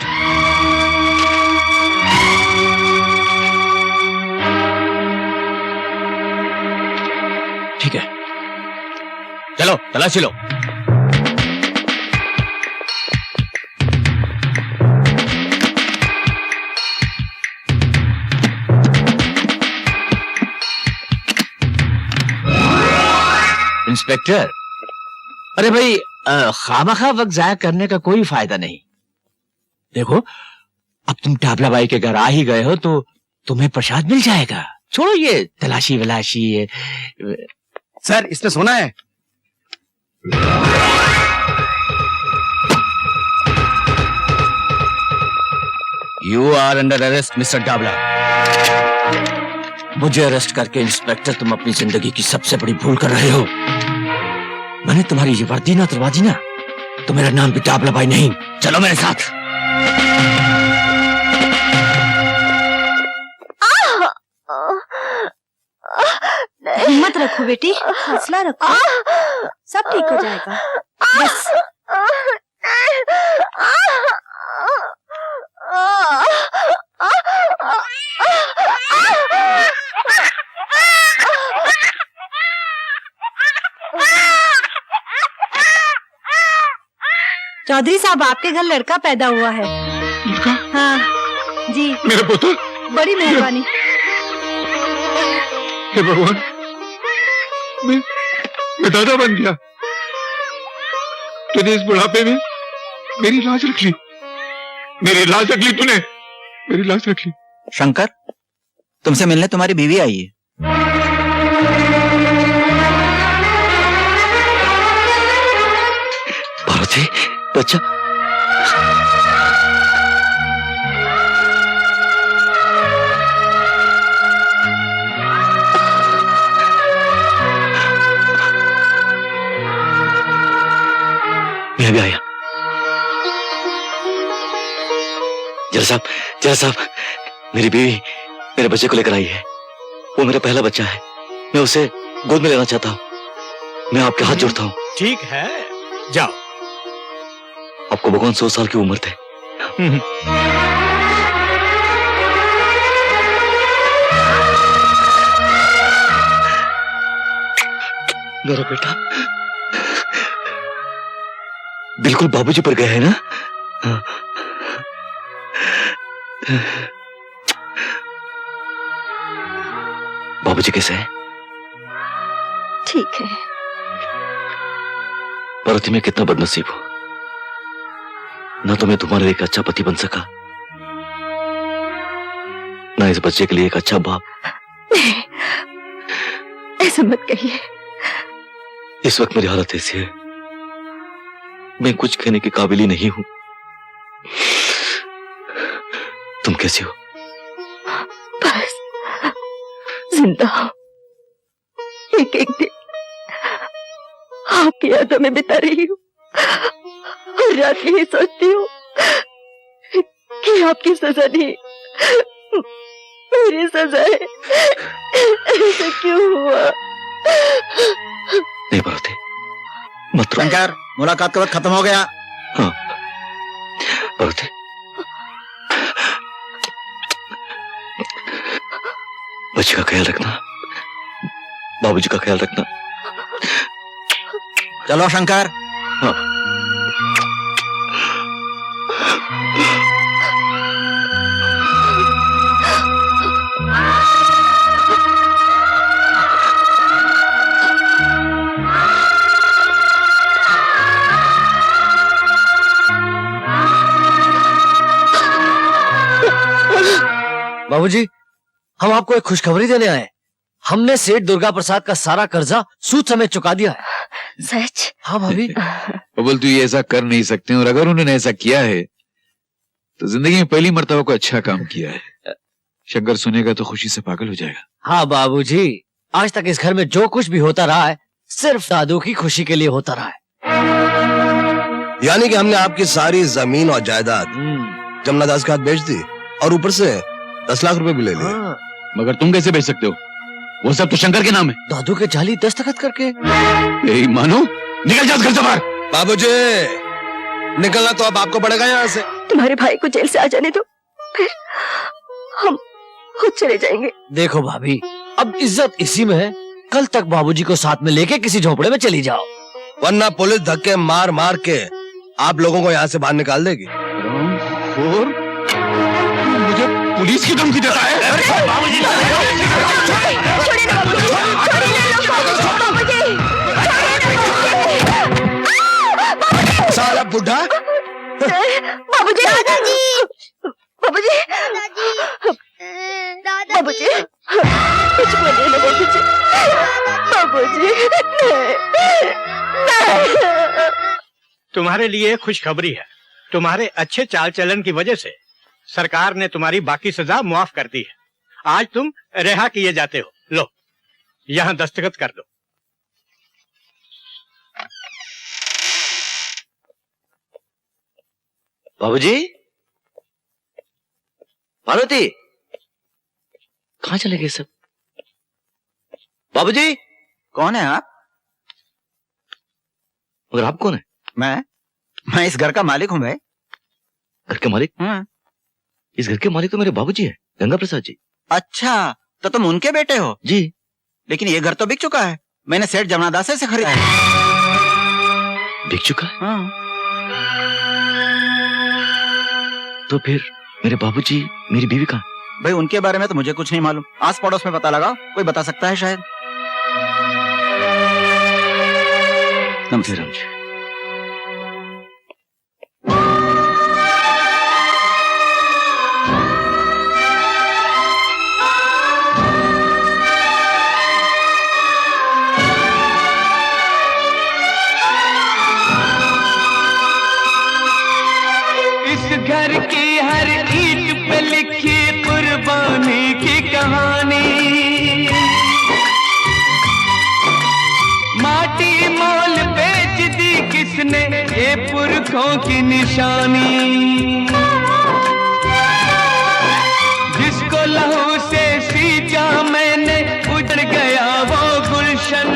ठीक है, चलो तलाशी लो। इंस्पेक्टर, अरे भाई, खामखा वक्त जाया करने का कोई फायदा नहीं। देखो, अब तुम टाबला बाई के घर आ ही गए हो तो तुम्हें प्रसाद मिल जाएगा। छोड़ो ये तलाशी वलाशी ये। सर इसने सुना है। You are under arrest mister Dabla. मुझे अरेस्ट करके इंस्पेक्टर तुम अपनी जिंदगी की सबसे बड़ी भूल कर रहे हो। मैंने तुम्हारी ये वर्दी ना उतरवा दी ना तो मेरा नाम भी डाबला भाई नहीं। चलो मेरे साथ। हिम्मत रखो बेटी, हौसला रखो, सब ठीक हो जाएगा। बस चौधरी साहब आपके घर लड़का पैदा हुआ है। लड़का? हाँ जी। मेरा पुत्र? बड़ी मेहरबानी। हे भगवान, मैं दादा बन गया। तूने इस बुढ़ापे में मेरी लाज रख ली, मेरी लाज रख ली तूने, मेरी लाज रख ली। शंकर, तुमसे मिलने तुम्हारी बीवी आई है। पार्वती बच्चा। मैं भी आया। जरा साहब, मेरी बीवी मेरे बच्चे को लेकर आई है। वो मेरा पहला बच्चा है, मैं उसे गोद में लेना चाहता हूँ। मैं आपके हाथ जोड़ता हूँ। ठीक है, जाओ। आपको भगवान 100 साल की उम्र थे। मेरा बेटा बिल्कुल बाबूजी पर गया है ना? बाबूजी कैसे हैं? ठीक है। पार्वती, मैं कितना बदनसीब हूं। ना तो मैं तुम्हारे लिए एक अच्छा पति बन सका, ना इस बच्चे के लिए एक अच्छा बाप। ऐसा मत कहिए। इस वक्त मेरी हालत ऐसी है, मैं कुछ कहने के काबिल ही नहीं हूं। तुम कैसी हो? बस जिंदा हो। एक एक दिन आपकी यादों में बिता रही हूँ और रात यही सोचती हूँ कि आपकी सजा नहीं मेरी सजा है। ऐसा क्यों हुआ? नहीं पार्वती, मत रो। शंकर, मुलाकात का वक्त खत्म हो गया। हाँ पार्वती, बच्चे का ख्याल रखना, बाबूजी का ख्याल रखना। चलो शंकर। हाँ। बाबूजी, हम आपको एक खुशखबरी देने आए। हमने सेठ दुर्गा प्रसाद का सारा कर्जा सूद समेत चुका दिया है। सच? हाँ भाभी। बोल, तू ये ऐसा कर नहीं सकते, और अगर उन्होंने ऐसा किया है तो जिंदगी में पहली मर्तबा को अच्छा काम किया है। शंकर सुनेगा तो खुशी से पागल हो जाएगा। हाँ बाबूजी, आज तक इस घर में जो कुछ भी होता रहा है सिर्फ दादू की खुशी के लिए होता रहा है। यानी कि हमने आपकी सारी जमीन और जायदाद जमुना दास के हाथ बेच दी और ऊपर से 10 लाख रुपए भी ले लिए। हाँ। मगर तुम कैसे बेच सकते हो? वो सब तो शंकर के नाम है। दादू के जाली दस्तखत करके। यही मानो, निकल जाओ घर से बाहर। बाबूजी, निकलना तो अब आपको पड़ेगा यहाँ से। तुम्हारे भाई को जेल से आ जाने दो, फिर हम खुद चले जाएंगे। देखो भाभी, अब इज्जत इसी में है। कल तक बाबूजी को साथ में लेके किसी झोपड़े में चली जाओ, वरना पुलिस धक्के मार मार के आप लोगों को यहाँ से बाहर निकाल देगी। और मुझे पुलिस की धमकी देता है? साला बुढ़ा। बाबूजी, दादाजी, बाबूजी, बाबूजी, बाबूजी तुम्हारे लिए खुशखबरी है। तुम्हारे अच्छे चाल चलन की वजह से सरकार ने तुम्हारी बाकी सजा मुआफ कर दी है। आज तुम रिहा किए जाते हो। लो, यहाँ दस्तखत कर दो। बाबूजी, पार्वती, कहाँ चले गए सब? बाबूजी, कौन है आप? मगर आप कौन है? मैं इस घर का मालिक हूँ भाई। घर के मालिक? हाँ। इस घर के मालिक तो मेरे बाबूजी है, गंगा प्रसाद जी। अच्छा, तो तुम उनके बेटे हो? जी। लेकिन ये घर तो बिक चुका है। मैंने सेठ जमनादासे से खरीदा है। बिक चुका है? हाँ। तो फिर मेरे बाबूजी, मेरी बीवी कहाँ? भाई उनके बारे में तो मुझे कुछ नहीं मालूम। आस पड़ोस में पता लगाओ, कोई बता सकता है शायद। नमस्ते राम जी। घर की हर ईंट पे लिखी कुर्बानी की कहानी, माटी मोल बेच दी किसने ये पुरखों की निशानी। जिसको लहू से सींचा मैंने उजड़ गया वो गुलशन,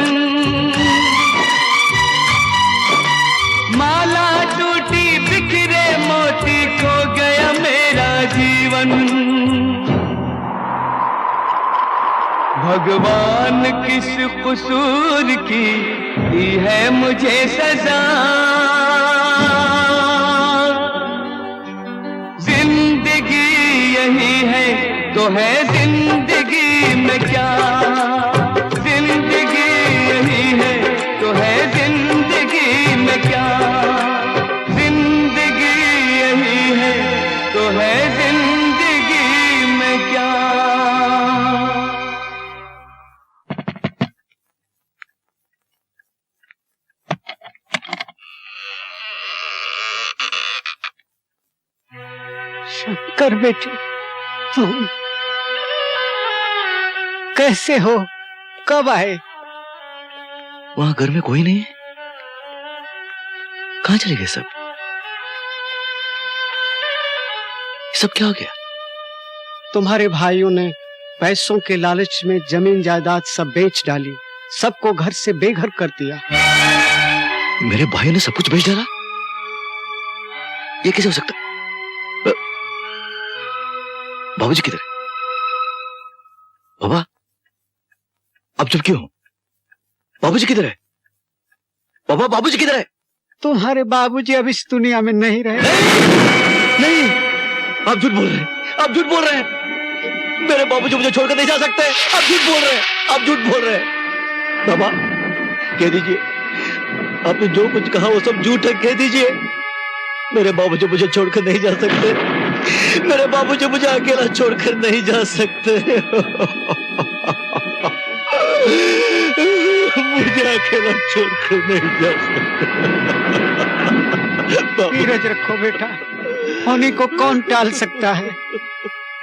माला टूटी बिखरे मोती खो गया मेरा जीवन। भगवान किस कसूर की दी है मुझे सजा, जिंदगी यही है तो है जिंदगी में क्या, जिंदगी यही है तो है जिंदगी में क्या, जिंदगी यही है तो है जिंदगी में क्या। शंकर बेटे, तुम कैसे हो? कब आए? वहां घर में कोई नहीं है। कहाँ चले गए सब? सब क्या हो गया? तुम्हारे भाइयों ने पैसों के लालच में जमीन जायदाद सब बेच डाली, सबको घर से बेघर कर दिया। मेरे भाइयों ने सब कुछ बेच डाला? ये कैसे हो सकता? बाबूजी किधर है? बाबा, अब चुप क्यों हो? बाबूजी किधर है? बाबा, बाबूजी किधर है? तुम्हारे बाबूजी अब इस दुनिया में नहीं रहे। नहीं, आप झूठ बोल रहे हैं, आप झूठ बोल रहे हैं। मेरे बाबूजी मुझे छोड़कर नहीं जा सकते। आप झूठ बोल रहे हैं, आप झूठ बोल रहे हैं। बाबा, कह दीजिए, आपने जो कुछ कहा वो सब झूठ है, कह दीजिए। मेरे बाबूजी मुझे छोड़कर नहीं जा सकते। मेरे बाबूजी मुझे अकेला छोड़कर नहीं जा सकते। मुझे अकेला छोड़कर नहीं जा सकते। धीरज रखो बेटा, होने को कौन टाल सकता है।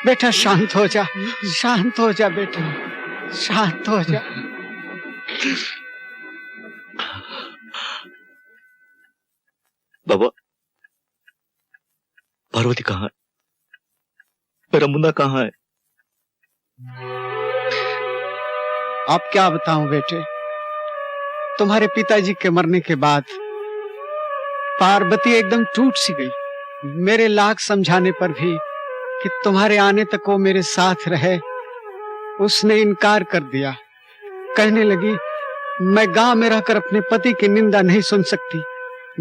बेटा शांत हो जा, शांत हो जा बेटा, शांत हो जा। बाबा, पार्वती कहाँ है? मेरा मुन्ना कहाँ है? अब क्या बताऊं बेटे, तुम्हारे पिताजी के मरने के बाद पार्वती एकदम टूट सी गई। मेरे लाख समझाने पर भी कि तुम्हारे आने तक वो मेरे साथ रहे, उसने इनकार कर दिया। कहने लगी, मैं गांव में रहकर अपने पति की निंदा नहीं सुन सकती।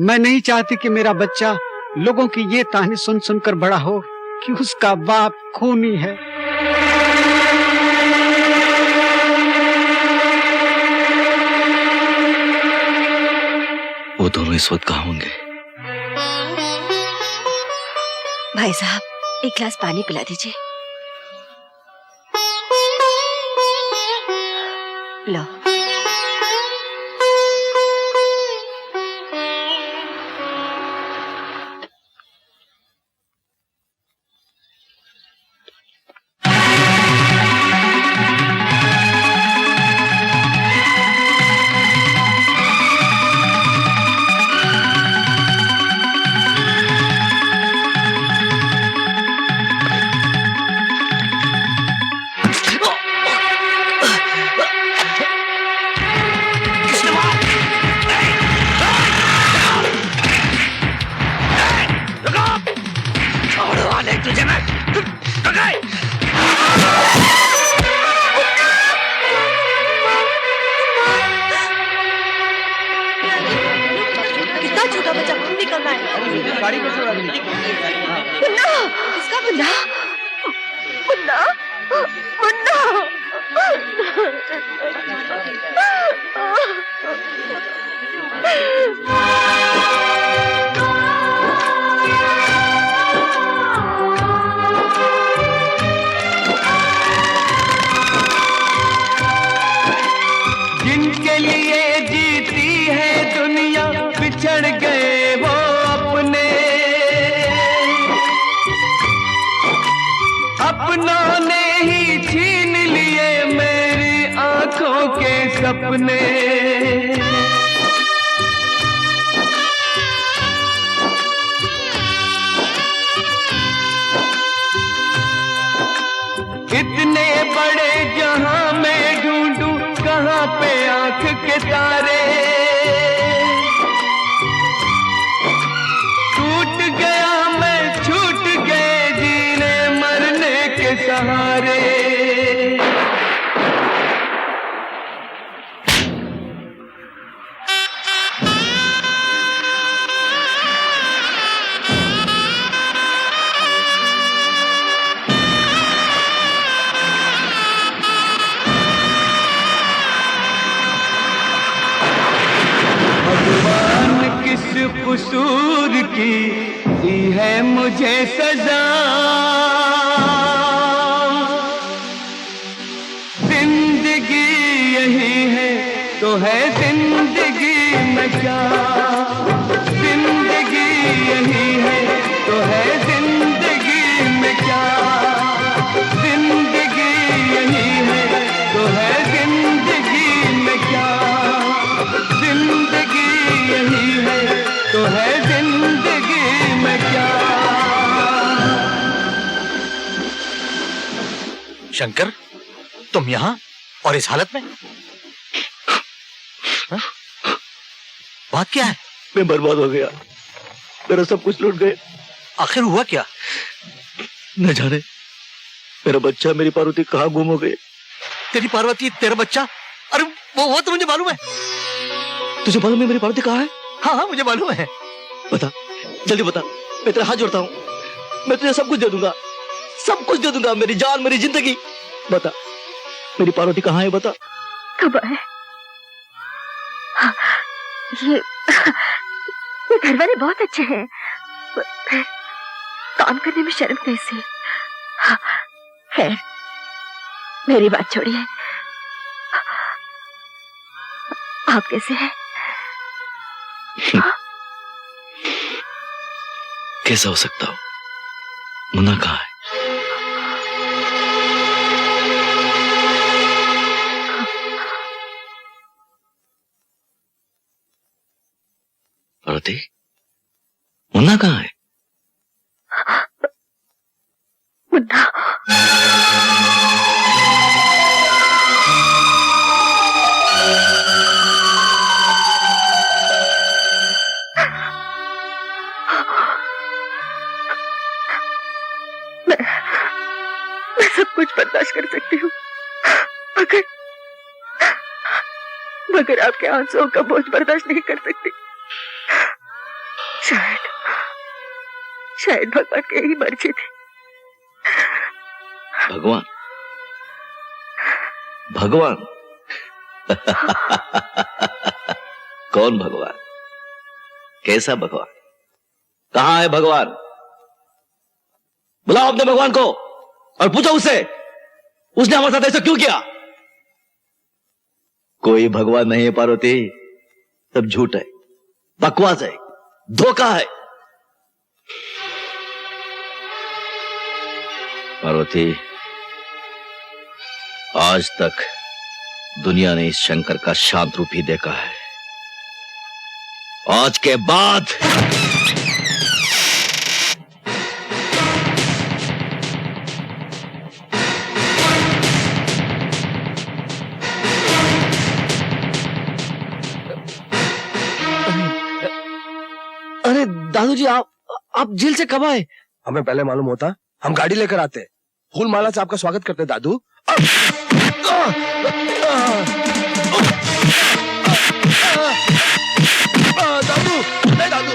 मैं नहीं चाहती कि मेरा बच्चा लोगों की ये ताने सुन सुनकर बड़ा हो कि उसका बाप खूनी है। वो दोनों इस वक्त कहाँ होंगे? भाई साहब, एक गिलास पानी पिला दीजिए। लो। किसने मारा? रुको! छोड़ो वाले तुझे मैं। कितना छोटा बच्चा खून निकल रहा है। गाड़ी को छोड़ा दी। मुन्ना, इसका मुन्ना, मुन्ना, मुन्ना। जिनके लिए जीती है दुनिया बिछड़ गए वो अपने, अपनों ने ही छीन लिए मेरी आंखों के सपने। इतने बड़े जहां मैं ढूंढूं कहां पे आंख के तारे, टूट गया मैं, छूट गए जीने मरने के सहारे। कसूर की दी है मुझे सजा, जिंदगी यही है तो है जिंदगी में क्या, जिंदगी यही है तो है जिंदगी में क्या, जिंदगी यही है तो है जिंदगी में क्या, जिंदगी यही है तो है जिंदगी में क्या। शंकर, तुम यहाँ और इस हालत में? हा? बात क्या है? मैं बर्बाद हो गया, मेरा सब कुछ लूट गए। आखिर हुआ क्या? न जाने मेरा बच्चा, मेरी पार्वती कहाँ गुम हो गई। तेरी पार्वती, तेरा बच्चा? अरे वो तो मुझे मालूम है। तुझे मालूम है मेरी पार्वती कहाँ है? हाँ, मुझे मालूम है। बता, जल्दी बता, मैं तेरा हाथ जोड़ता हूँ, मैं तुझे सब कुछ दे दूंगा, सब कुछ दे दूंगा, मेरी जान, मेरी जिंदगी। बता, मेरी पार्वती कहाँ है? बता। कब है? ये घर वाले बहुत अच्छे हैं, फिर काम करने में शर्म कैसी? खैर, मेरी बात छोड़िए, आप कैसे हैं? कैसा हो सकता हूँ? मुन्ना कहाँ है? पार्वती, मुन्ना कहाँ है? मुन्ना, मैं सब कुछ बर्दाश्त कर सकती हूँ, मगर आपके आंसुओं का बोझ बर्दाश्त नहीं कर सकती। शायद भगवान की यही मर्जी थी। भगवान? भगवान? कौन भगवान? कैसा भगवान? कहाँ है भगवान? बुलाओ अपने भगवान को और पूछो उससे, उसने हमारे साथ ऐसा क्यों किया? कोई भगवान नहीं है पार्वती, सब झूठ है, बकवास है, धोखा है। पार्वती, आज तक दुनिया ने इस शंकर का शांत रूप ही देखा है, आज के बाद दादू जी आप जेल से कब आए? हमें पहले मालूम होता हम गाड़ी लेकर आते, फूल माला से आपका स्वागत करते दादू। दादू नहीं दादू।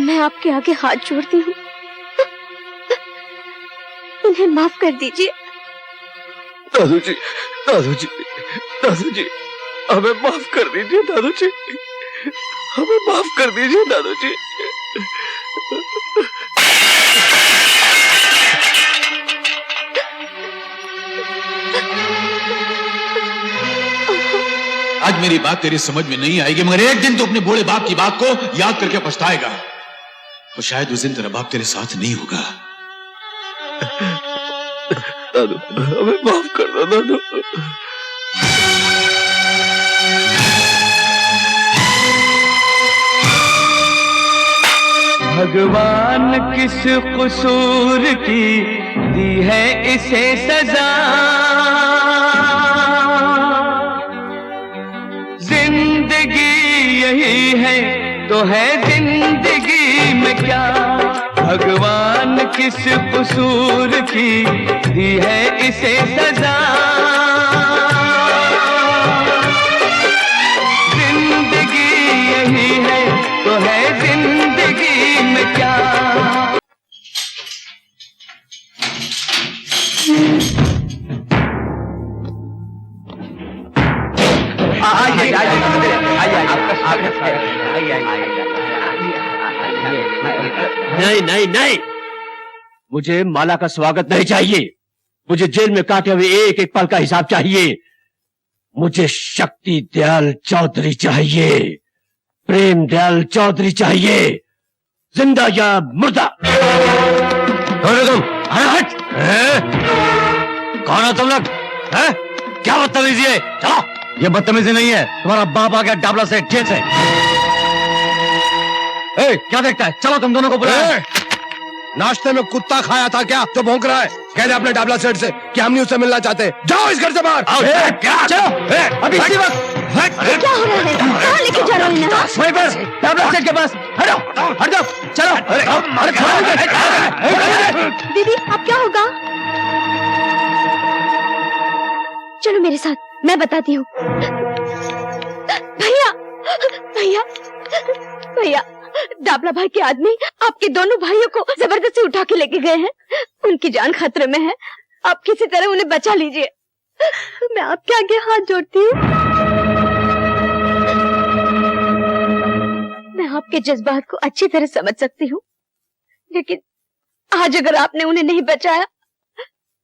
मैं आपके आगे हाथ जोड़ती हूँ, इन्हें माफ कर दीजिए। दादू जी, दादू जी, दादू जी, हमें माफ कर दीजिए दादू जी, हमें माफ कर दीजिए दादू जी। आज मेरी बात तेरी समझ में नहीं आएगी, मगर एक दिन तो अपने बूढ़े बाप की बात को याद करके पछताएगा, और शायद उस दिन तेरा बाप तेरे साथ नहीं होगा। दादू, हमें माफ कर दो दादू। भगवान किस कसूर की दी है इसे सजा, जिंदगी यही है तो है जिंदगी में क्या, भगवान किस कसूर की दी है इसे सजा, जिंदगी यही है तो है जिंदगी में क्या। नहीं नहीं नहीं, मुझे माला का स्वागत नहीं चाहिए, मुझे जेल में काटे हुए एक एक पल का हिसाब चाहिए, मुझे शक्ति दयाल चौधरी चाहिए, प्रेम दयाल चौधरी चाहिए, जिंदा या मुर्दा। तुम हट, कौन हो तुम लोग? क्या बदतमीजी है? चलो। ये बदतमीजी नहीं है, तुम्हारा बाप आ गया डाबला से जेल से। क्या देखता है? चलो तुम दोनों को बुलाओ। नाश्ते में कुत्ता खाया था क्या जो भौंक रहा है? कह दे अपने डाबला सेठ से कि हम नहीं उससे मिलना चाहते। जाओ इस घर से बाहर। चलो अभी इसी वक्त। क्या हो रहा है? कहाँ लेके जा रहे हैं? वहीं पर डाबला सेठ के पास। हटो हट जाओ, चलो। दीदी अब क्या होगा? चलो मेरे साथ, मैं बताती हूँ। भैया भैया भैया, डाबला भाई के आदमी आपके दोनों भाइयों को जबरदस्ती उठा के लेके गए हैं, उनकी जान खतरे में है, आप किसी तरह उन्हें बचा लीजिए। मैं आपके आगे हाथ जोड़ती हूँ। मैं आपके जज्बात को अच्छी तरह समझ सकती हूँ, लेकिन आज अगर आपने उन्हें नहीं बचाया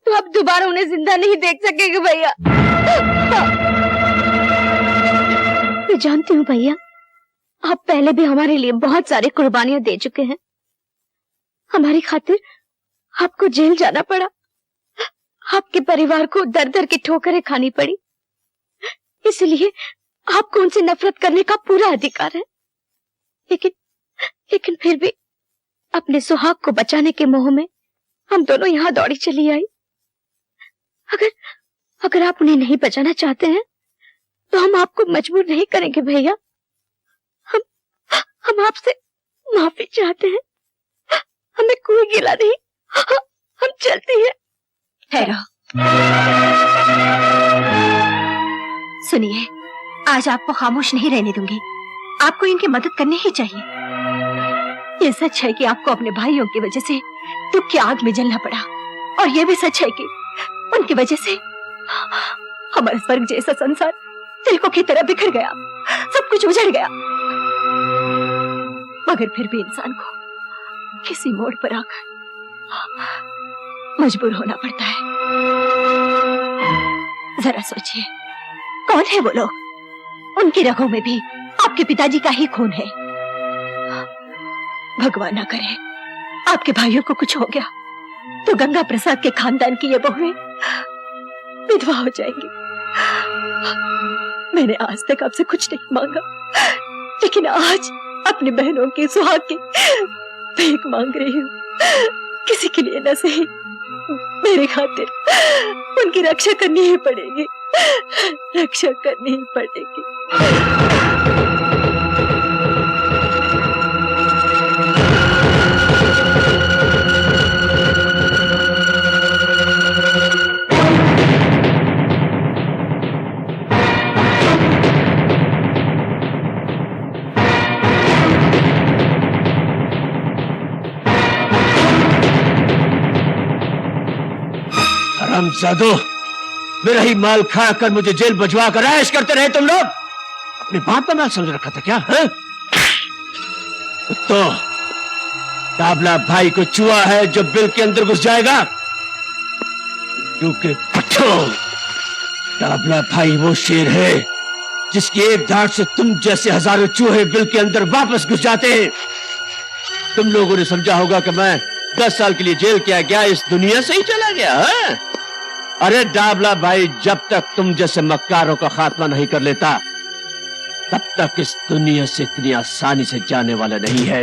तो आप दोबारा उन्हें जिंदा नहीं देख सकेंगे भैया। मैं जानती हूँ भैया, आप पहले भी हमारे लिए बहुत सारी कुर्बानियां दे चुके हैं। हमारी खातिर आपको जेल जाना पड़ा, आपके परिवार को दर दर की ठोकरें खानी पड़ी, इसलिए आपको उनसे नफरत करने का पूरा अधिकार है। लेकिन फिर भी अपने सुहाग को बचाने के मोह में हम दोनों यहाँ दौड़ी चली आई। अगर आप उन्हें नहीं बचाना चाहते हैं तो हम आपको मजबूर नहीं करेंगे भैया। हम आपसे माफी चाहते हैं, हमें कोई गिला नहीं, हम चलते हैं। ठहरो, सुनिए, आज आपको खामोश नहीं रहने दूंगी, आपको इनकी मदद करनी ही चाहिए। ये सच है कि आपको अपने भाइयों की वजह से दुख की आग में जलना पड़ा, और ये भी सच है कि उनकी वजह से हमारा स्वर्ग जैसा संसार तिलकों की तरह बिखर गया, सब कुछ उजड़ गया। मगर फिर भी इंसान को किसी मोड़ पर आकर मजबूर होना पड़ता है। जरा सोचिए, कौन है वो लोग? उनकी रगों में भी आपके पिताजी का ही खून है। भगवान ना करे आपके भाइयों को कुछ हो गया तो गंगा प्रसाद के खानदान की ये बहुएं विधवा हो जाएंगी। मैंने आज तक आपसे कुछ नहीं मांगा, लेकिन आज अपनी बहनों की सुहाग की भीख मांग रही हूँ। किसी के लिए न सही, मेरे खातिर उनकी रक्षा करनी ही पड़ेगी, रक्षा करनी ही पड़ेगी। हरामजादो, मेरा ही माल खाकर मुझे जेल भिजवा कर ऐश करते रहे तुम लोग। अपने बाप का माल समझ रखा था क्या? तो ताबला भाई को चुआ है जो बिल के अंदर घुस जाएगा, क्योंकि पट्टो ताबला भाई वो शेर है जिसकी एक धाड़ से तुम जैसे हजारों चूहे बिल के अंदर वापस घुस जाते हैं। तुम लोगों ने समझा होगा कि मैं 10 साल के लिए जेल किया गया, इस दुनिया से ही चला गया है? अरे डाबला भाई, जब तक तुम जैसे मक्कारों का खात्मा नहीं कर लेता तब तक इस दुनिया से इतनी आसानी से जाने वाला नहीं है।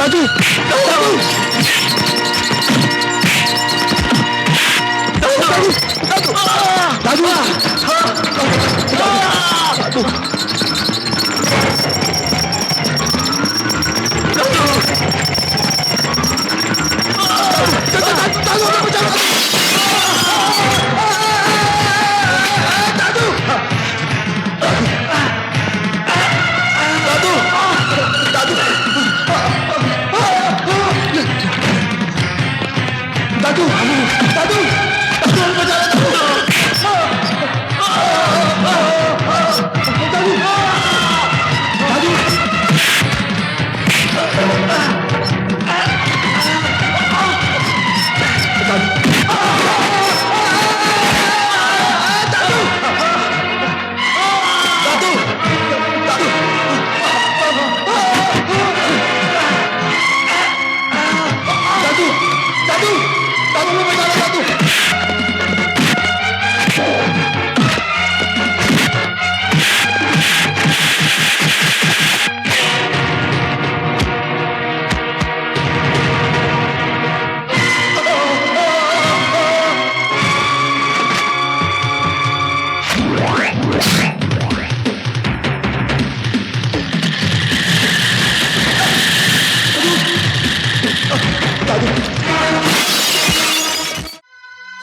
दादू दादू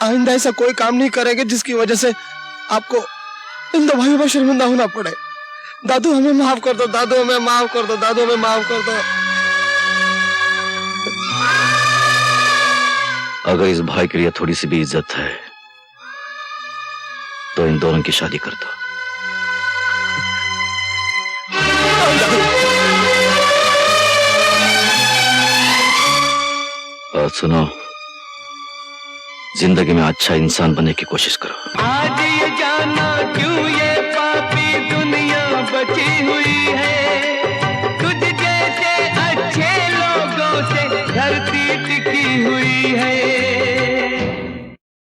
आइंदा ऐसा कोई काम नहीं करेंगे जिसकी वजह से आपको इन दो भाइयों पर शर्मिंदा होना पड़े। दादू हमें माफ कर दो, दादू हमें माफ कर दो, दादू हमें माफ कर दो। अगर इस भाई के लिए थोड़ी सी भी इज्जत है तो इन दोनों की शादी कर दो। और सुनो, जिंदगी में अच्छा इंसान बनने की कोशिश करो। आज ये जाना क्यों ये पापी दुनिया बची हुई है, तुझ जैसे अच्छे लोगों से धरती